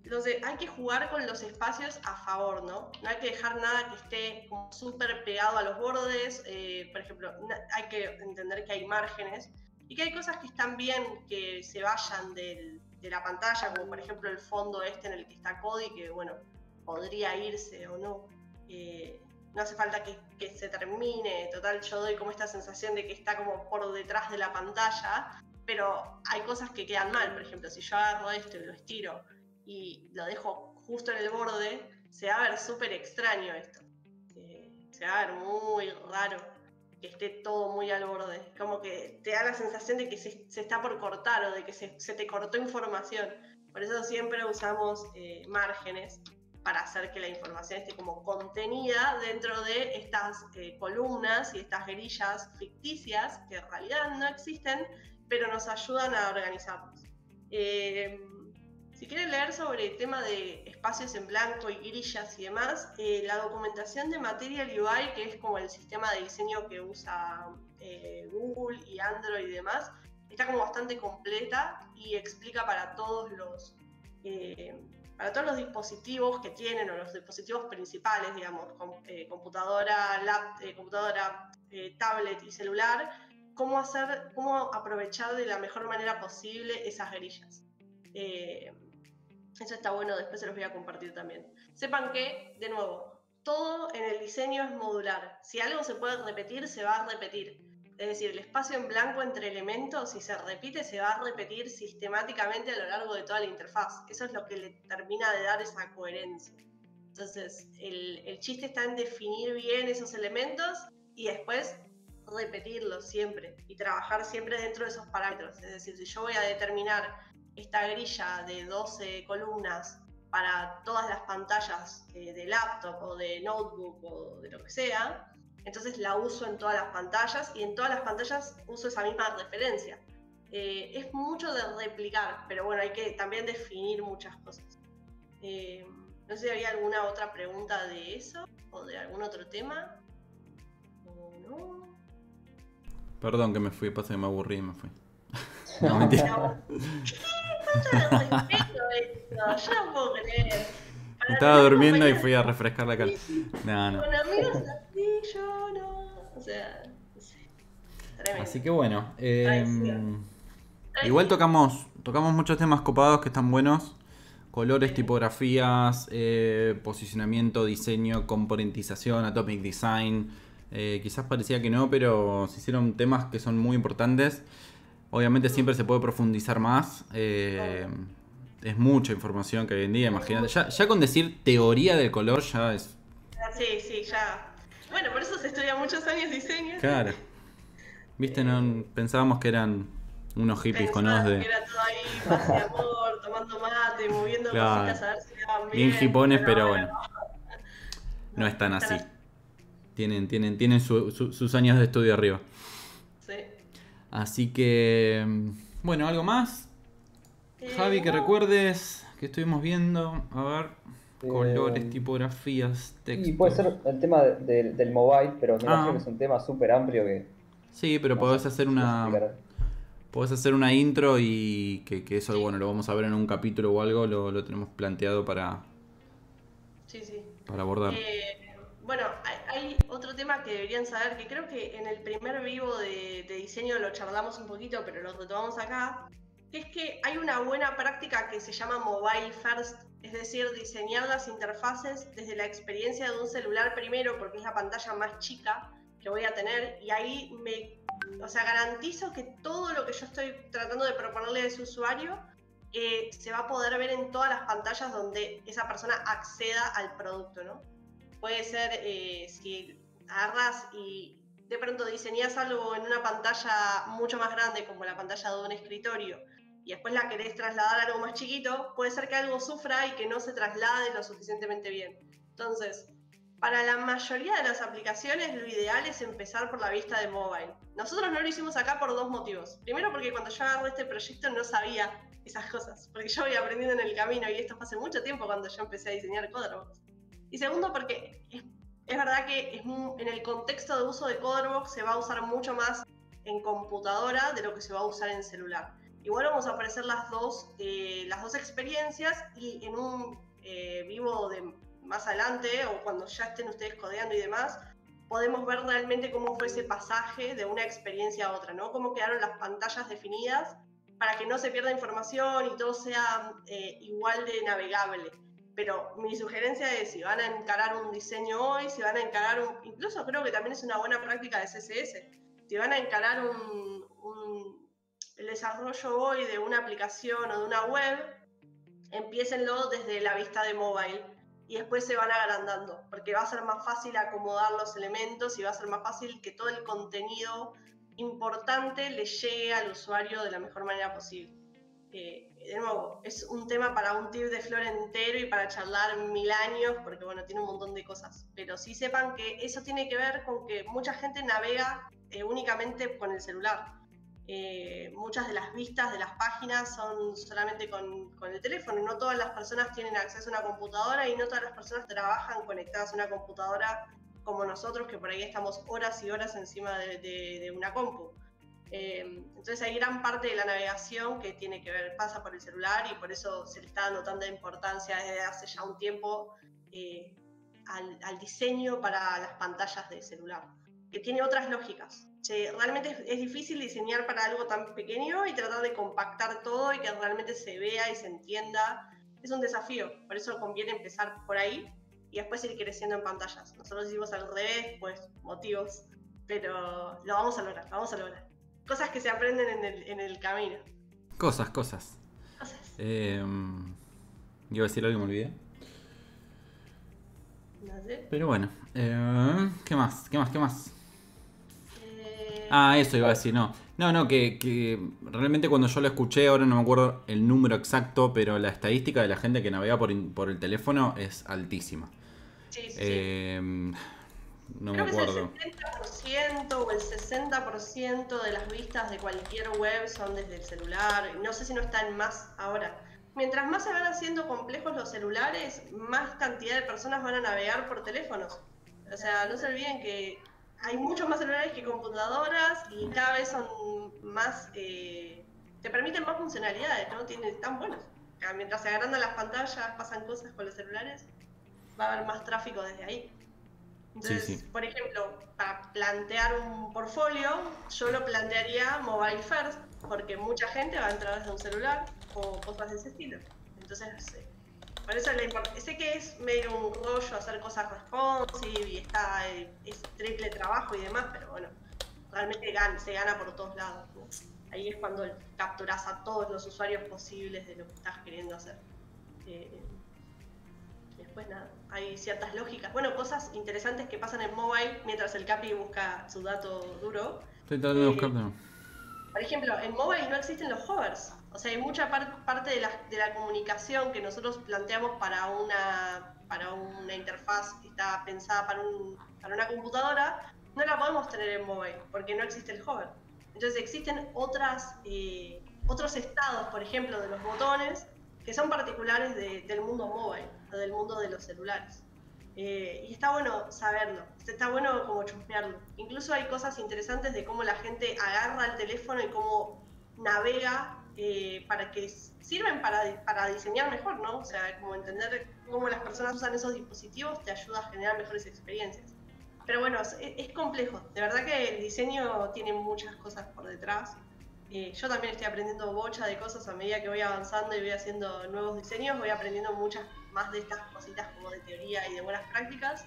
Entonces hay que jugar con los espacios a favor, ¿no? No hay que dejar nada que esté súper pegado a los bordes. Por ejemplo, hay que entender que hay márgenes y que hay cosas que están bien que se vayan de la pantalla, como por ejemplo el fondo en el que está Cody, que bueno, podría irse o no. No hace falta que se termine. Total, yo doy como esta sensación de que está como por detrás de la pantalla, pero hay cosas que quedan mal. Por ejemplo, si yo agarro esto y lo estiro y lo dejo justo en el borde, se va a ver súper extraño esto. Se va a ver muy raro que esté todo muy al borde. Como que te da la sensación de que se está por cortar o de que se te cortó información. Por eso siempre usamos márgenes para hacer que la información esté como contenida dentro de estas columnas y estas grillas ficticias que en realidad no existen, pero nos ayudan a organizarnos. Si quieren leer sobre el tema de espacios en blanco y grillas y demás, la documentación de Material UI, que es como el sistema de diseño que usa Google y Android y demás, está como bastante completa y explica para todos los dispositivos que tienen, o los dispositivos principales, digamos, computadora, tablet y celular, cómo aprovechar de la mejor manera posible esas grillas. Eso está bueno, después se los voy a compartir también. Sepan que, de nuevo, todo en el diseño es modular. Si algo se puede repetir, se va a repetir. Es decir, el espacio en blanco entre elementos, si se repite, se va a repetir sistemáticamente a lo largo de toda la interfaz. Eso es lo que le termina de dar esa coherencia. Entonces, el chiste está en definir bien esos elementos y después repetirlos siempre y trabajar siempre dentro de esos parámetros. Es decir, si yo voy a determinar esta grilla de 12 columnas para todas las pantallas de laptop o de notebook o de lo que sea, entonces la uso en todas las pantallas y en todas las pantallas uso esa misma referencia. Es mucho de replicar, pero bueno, hay que también definir muchas cosas. No sé si había alguna otra pregunta de eso o de algún otro tema. ¿O no? Perdón que me fui, pasa que me aburrí y me fui. No, mentira. Yo no puedo creer. Estaba durmiendo y fui a refrescar la cara. No. Con amigos así, yo no. O sea, no sé. Tremendo. Así que bueno. Igual tocamos muchos temas copados que están buenos. Colores, tipografías, posicionamiento, diseño, componentización, Atomic Design. Quizás parecía que no, pero se hicieron temas que son muy importantes. Obviamente siempre se puede profundizar más. Es mucha información que hoy en día, imagínate. Ya con decir teoría del color ya es... Sí, ya. Bueno, por eso se estudia muchos años diseño. Claro. Viste, no pensábamos que eran unos hippies con ojos de... Que era todo ahí, paz de amor, tomando mate, moviendo cositas a ver si le van bien. Bien hipones, pero bueno. No es tan así. Tienen sus años de estudio arriba. Sí. Así que... Bueno, ¿algo más? Javi, que recuerdes que estuvimos viendo? A ver, colores, tipografías, textos. Y puede ser el tema del mobile, pero me imagino que es un tema súper amplio que... Sí, pero podés hacer una intro y que eso, bueno, lo vamos a ver en un capítulo o algo, lo tenemos planteado para abordar. Bueno, hay otro tema que deberían saber, que creo que en el primer vivo de diseño lo charlamos un poquito, pero lo retomamos acá, que es que hay una buena práctica que se llama Mobile First, es decir, diseñar las interfaces desde la experiencia de un celular primero, porque es la pantalla más chica que voy a tener, y ahí garantizo que todo lo que yo estoy tratando de proponerle a ese usuario se va a poder ver en todas las pantallas donde esa persona acceda al producto, ¿no? Puede ser si agarras y de pronto diseñas algo en una pantalla mucho más grande como la pantalla de un escritorio y después la querés trasladar a algo más chiquito, puede ser que algo sufra y que no se traslade lo suficientemente bien. Entonces, para la mayoría de las aplicaciones lo ideal es empezar por la vista de mobile. Nosotros no lo hicimos acá por dos motivos. Primero porque cuando yo agarré este proyecto no sabía esas cosas, porque yo voy aprendiendo en el camino y esto fue hace mucho tiempo cuando yo empecé a diseñar CoderBox. Y segundo porque es verdad que en el contexto de uso de CoderBox se va a usar mucho más en computadora de lo que se va a usar en celular. Igual vamos a ofrecer las dos experiencias y en un vivo de más adelante o cuando ya estén ustedes codeando y demás, podemos ver realmente cómo fue ese pasaje de una experiencia a otra, ¿no? Cómo quedaron las pantallas definidas para que no se pierda información y todo sea igual de navegable. Pero mi sugerencia es, si van a encarar un diseño hoy, si van a encarar incluso creo que también es una buena práctica de CSS, si van a encarar el desarrollo hoy de una aplicación o de una web, empiécenlo desde la vista de mobile y después se van agrandando, porque va a ser más fácil acomodar los elementos y va a ser más fácil que todo el contenido importante le llegue al usuario de la mejor manera posible. De nuevo, es un tema para un tip de flor entero y para charlar 1000 años, porque bueno, tiene un montón de cosas. Pero sí sepan que eso tiene que ver con que mucha gente navega únicamente con el celular. Muchas de las vistas de las páginas son solamente con el teléfono. No todas las personas tienen acceso a una computadora y no todas las personas trabajan conectadas a una computadora como nosotros, que por ahí estamos horas y horas encima de una compu. Entonces hay gran parte de la navegación que tiene que ver, pasa por el celular y por eso se le está dando tanta importancia desde hace ya un tiempo al diseño para las pantallas de celular, que tiene otras lógicas. Realmente es difícil diseñar para algo tan pequeño y tratar de compactar todo y que realmente se vea y se entienda. Es un desafío, por eso conviene empezar por ahí y después ir creciendo en pantallas. Nosotros hicimos al revés, pues motivos, pero lo vamos a lograr, Cosas que se aprenden en el camino. Cosas. Iba a decir algo y me olvidé. No sé. Pero bueno, ¿qué más? Eso iba a decir, no, que realmente cuando yo lo escuché, ahora no me acuerdo el número exacto, pero la estadística de la gente que navega por el teléfono es altísima. Sí. No me acuerdo. El 70% o el 60% de las vistas de cualquier web son desde el celular. No sé si no están más ahora. Mientras más se van haciendo complejos los celulares, más cantidad de personas van a navegar por teléfonos. O sea, no se olviden que hay muchos más celulares que computadoras y cada vez son más, te permiten más funcionalidades, ¿no? Están buenos. Mientras se agrandan las pantallas, pasan cosas con los celulares, va a haber más tráfico desde ahí. Entonces, sí. Por ejemplo, para plantear un portfolio, yo lo plantearía mobile first, porque mucha gente va a entrar desde un celular o cosas de ese estilo. Entonces, por eso sé que es medio un rollo hacer cosas responsive y es triple trabajo y demás, pero bueno, realmente se gana por todos lados, ¿no? Ahí es cuando capturas a todos los usuarios posibles de lo que estás queriendo hacer. Después nada, hay ciertas lógicas, bueno, cosas interesantes que pasan en mobile mientras el Capi busca su dato duro. Estoy tratando de buscarlo. Por ejemplo, en mobile no existen los hovers, o sea, hay mucha parte de la comunicación que nosotros planteamos para una interfaz que está pensada para una computadora, no la podemos tener en mobile porque no existe el hover. Entonces existen otros estados, por ejemplo, de los botones que son particulares del mundo mobile, o del mundo de los celulares. Y está bueno saberlo, está bueno como chusmearlo. Incluso hay cosas interesantes de cómo la gente agarra el teléfono y cómo navega, para que sirven para diseñar mejor, ¿no? O sea, como entender cómo las personas usan esos dispositivos te ayuda a generar mejores experiencias. Pero bueno, es complejo. De verdad que el diseño tiene muchas cosas por detrás. Yo también estoy aprendiendo bocha de cosas a medida que voy avanzando y voy haciendo nuevos diseños. Voy aprendiendo muchas más de estas cositas como de teoría y de buenas prácticas.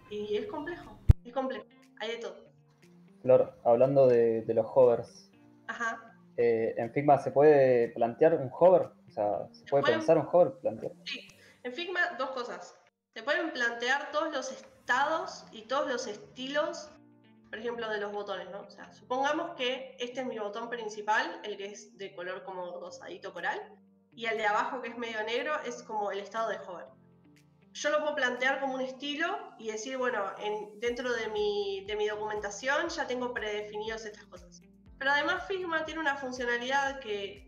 Y es complejo, hay de todo. Flor, hablando de los hovers. Ajá. ¿En Figma se puede plantear un hover? O sea, ¿se puede pensar un hover? Plantear. Sí, en Figma dos cosas. Se pueden plantear todos los estados y todos los estilos, por ejemplo, de los botones, ¿no? O sea, supongamos que este es mi botón principal, el que es de color como rosadito coral, y el de abajo, que es medio negro, es como el estado de hover. Yo lo puedo plantear como un estilo y decir, bueno, dentro de mi documentación ya tengo predefinidos estas cosas. Pero además Figma tiene una funcionalidad que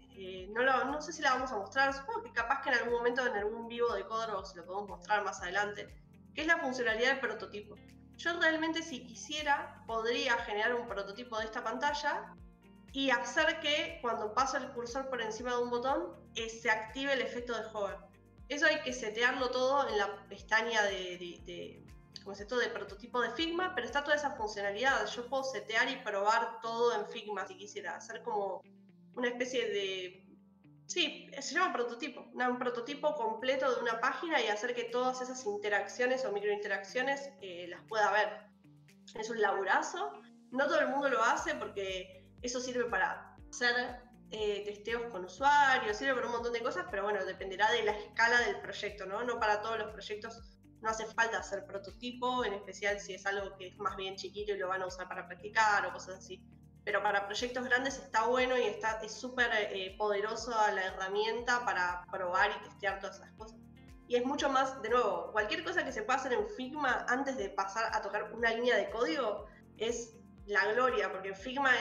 no sé si la vamos a mostrar, supongo que capaz que en algún momento en algún vivo de Codrobox lo podemos mostrar más adelante, que es la funcionalidad del prototipo. Yo realmente, si quisiera, podría generar un prototipo de esta pantalla y hacer que cuando paso el cursor por encima de un botón se active el efecto de hover. Eso hay que setearlo todo en la pestaña ¿cómo es esto? De prototipo de Figma, pero está toda esa funcionalidad. Yo puedo setear y probar todo en Figma si quisiera, hacer como una especie de... Sí, se llama prototipo, un prototipo completo de una página y hacer que todas esas interacciones o microinteracciones las pueda ver. Es un laburazo, no todo el mundo lo hace porque eso sirve para hacer testeos con usuarios, sirve para un montón de cosas, pero bueno, dependerá de la escala del proyecto, ¿no? No para todos los proyectos no hace falta hacer prototipo, en especial si es algo que es más bien chiquito y lo van a usar para practicar o cosas así. Pero para proyectos grandes está bueno y es súper poderoso la herramienta para probar y testear todas esas cosas. Y es mucho más, de nuevo, cualquier cosa que se pueda hacer en Figma antes de pasar a tocar una línea de código es la gloria, porque en Figma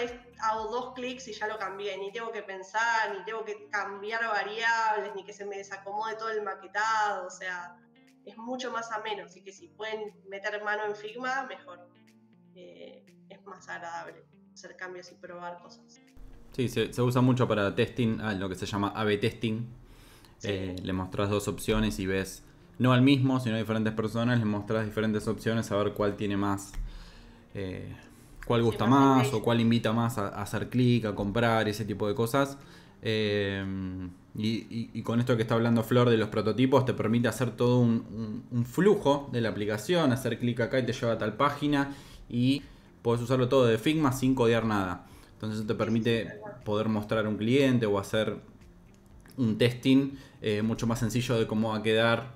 hago 2 clics y ya lo cambié, ni tengo que pensar, ni tengo que cambiar variables, ni que se me desacomode todo el maquetado, o sea, es mucho más ameno, así que si pueden meter mano en Figma, mejor. Es más agradable hacer cambios y probar cosas. Sí, se usa mucho para testing, lo que se llama A/B testing. Sí. Le mostrás 2 opciones y ves, no al mismo, sino a diferentes personas, le mostrás diferentes opciones a ver cuál tiene más, cuál gusta más o cuál invita más a hacer clic, a comprar, ese tipo de cosas. Y con esto que está hablando Flor de los prototipos, te permite hacer todo un flujo de la aplicación, hacer clic acá y te lleva a tal página y podés usarlo todo de Figma sin codear nada. Entonces eso te permite poder mostrar a un cliente o hacer un testing mucho más sencillo de cómo va a quedar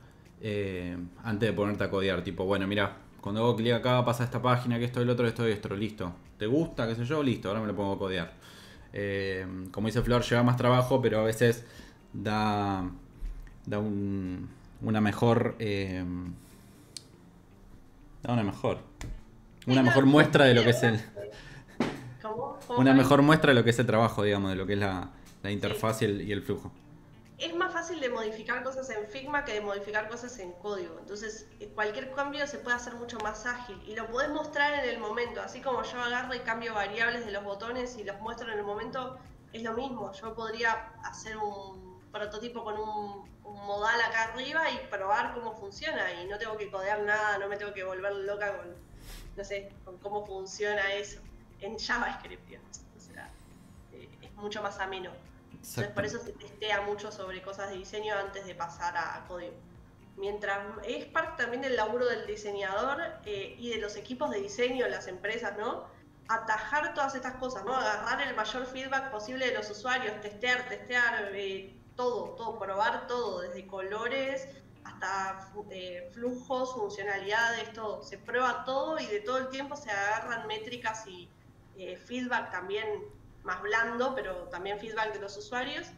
antes de ponerte a codear. Tipo, bueno, mira, cuando hago clic acá pasa esta página, que esto, el otro, esto y esto, listo. ¿Te gusta? ¿Qué sé yo? Listo, ahora me lo pongo a codear. Como dice Flor, lleva más trabajo, pero a veces da una mejor muestra de lo que es el una mejor muestra de lo que es el trabajo, digamos, de lo que es la interfaz y el flujo. Es más fácil de modificar cosas en Figma que de modificar cosas en código. Entonces, cualquier cambio se puede hacer mucho más ágil y lo podés mostrar en el momento. Así como yo agarro y cambio variables de los botones y los muestro en el momento, es lo mismo. Yo podría hacer un prototipo con un modal acá arriba y probar cómo funciona. Y no tengo que codear nada, no me tengo que volver loca con, no sé, con cómo funciona eso en JavaScript. O sea, es mucho más ameno. Entonces por eso se testea mucho sobre cosas de diseño antes de pasar a código. Mientras es parte también del laburo del diseñador y de los equipos de diseño, las empresas, ¿no? Atajar todas estas cosas, ¿no? Agarrar el mayor feedback posible de los usuarios, testear, todo, probar todo, desde colores hasta flujos, funcionalidades, todo. Se prueba todo y de todo el tiempo se agarran métricas y feedback también más blando, pero también feedback de los usuarios,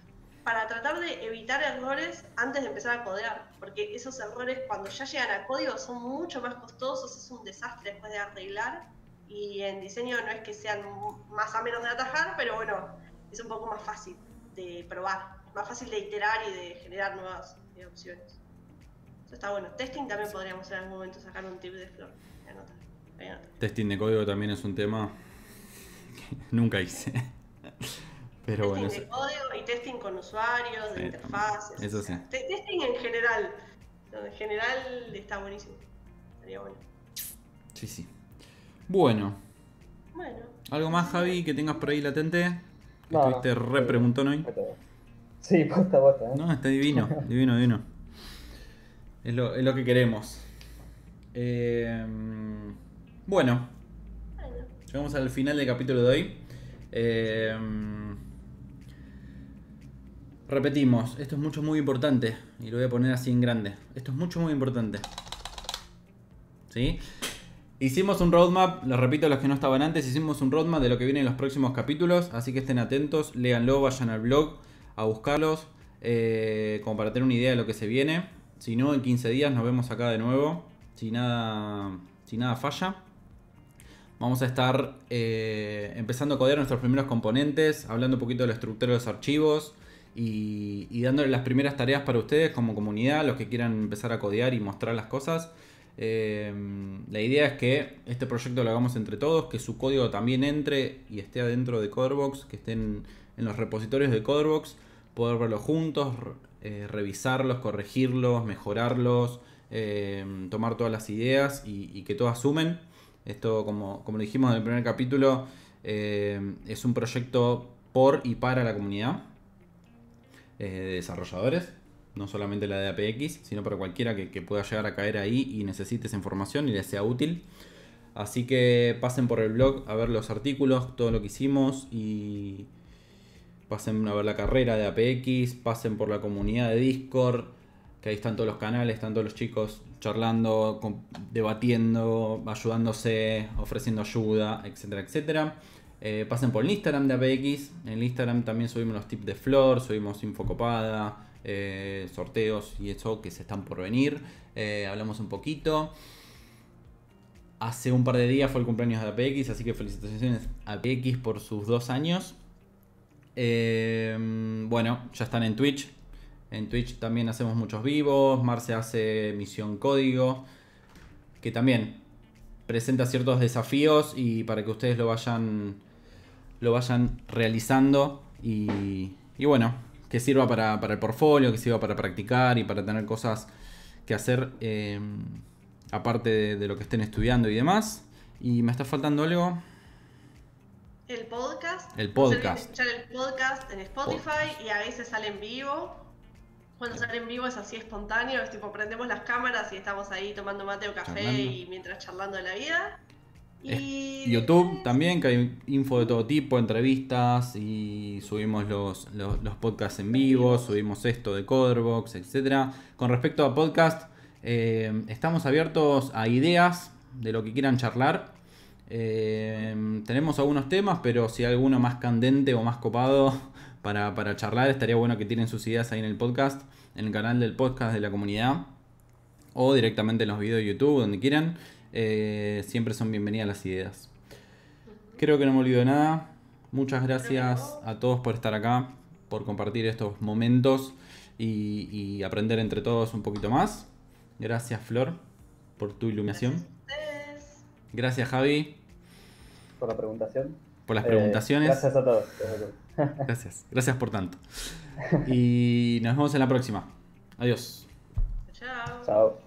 para tratar de evitar errores antes de empezar a codear, porque esos errores cuando ya llegan a código son mucho más costosos, es un desastre después de arreglar, y en diseño no es que sean más o menos de atajar, pero bueno, es un poco más fácil de probar, más fácil de iterar y de generar nuevas opciones. Eso está bueno. Testing también podríamos en algún momento sacar un tip de Flor. Testing de código también es un tema que nunca hice. Pero testing bueno, de código y testing con usuarios, de interfaces. Eso sí. Testing en general. En general está buenísimo. Estaría bueno. Sí. Bueno. ¿Algo más, Javi, que tengas por ahí latente? Estuviste re preguntón hoy. Sí, posta. No, está divino. Es lo que queremos. Bueno. Llegamos al final del capítulo de hoy. Repetimos, esto es muy importante. Y lo voy a poner así en grande. Esto es muy importante. ¿Sí? Hicimos un roadmap, lo repito a los que no estaban antes, hicimos un roadmap de lo que viene en los próximos capítulos, así que estén atentos, léanlo, vayan al blog a buscarlos, como para tener una idea de lo que se viene. Si no, en 15 días nos vemos acá de nuevo, si nada falla. Vamos a estar empezando a codear nuestros primeros componentes, hablando un poquito de la estructura de los archivos y dándole las primeras tareas para ustedes como comunidad, los que quieran empezar a codear y mostrar las cosas. La idea es que este proyecto lo hagamos entre todos, que su código también entre y esté adentro de CoderBox, que estén en los repositorios de CoderBox, poder verlos juntos, revisarlos, corregirlos, mejorarlos, tomar todas las ideas y que todas sumen. Esto, como lo dijimos en el primer capítulo, es un proyecto por y para la comunidad de desarrolladores. No solamente la de APX, sino para cualquiera que pueda llegar a caer ahí y necesite esa información y les sea útil. Así que pasen por el blog a ver los artículos, todo lo que hicimos y pasen a ver la carrera de APX, pasen por la comunidad de Discord, que ahí están todos los canales, están todos los chicos charlando, debatiendo, ayudándose, ofreciendo ayuda, etcétera, etcétera. Pasen por el Instagram de APX, en el Instagram también subimos los tips de Flor, subimos info copada, sorteos y eso que se están por venir. Hablamos un poquito. Hace un par de días fue el cumpleaños de APX, así que felicitaciones a APX por sus 2 años. Bueno, ya están en Twitch. En Twitch también hacemos muchos vivos. Marce hace Misión Código, que también presenta ciertos desafíos y para que ustedes lo vayan realizando y bueno, que sirva para el portfolio, que sirva para practicar y para tener cosas que hacer aparte de lo que estén estudiando y demás. ¿Y me está faltando algo? El podcast. El podcast. No se olviden de escuchar el podcast en Spotify y a veces sale en vivo. Cuando sale en vivo es así espontáneo, es tipo prendemos las cámaras y estamos ahí tomando mate o café y mientras charlando de la vida. Y YouTube también, que hay info de todo tipo, entrevistas y subimos los podcasts en vivo, subimos esto de CoderBox, etc. Con respecto a podcast, estamos abiertos a ideas de lo que quieran charlar. Tenemos algunos temas, pero si hay alguno más candente o más copado para charlar, estaría bueno que tienen sus ideas ahí en el podcast, en el canal del podcast de la comunidad o directamente en los videos de YouTube, donde quieran. Siempre son bienvenidas las ideas. Creo que no me olvido de nada. Muchas gracias a todos por estar acá, por compartir estos momentos y aprender entre todos un poquito más. Gracias, Flor, por tu iluminación. Gracias, Javi. Por la preguntación. Por las preguntaciones. Gracias a todos. Gracias por tanto. Y nos vemos en la próxima. Adiós. Chao. Chao.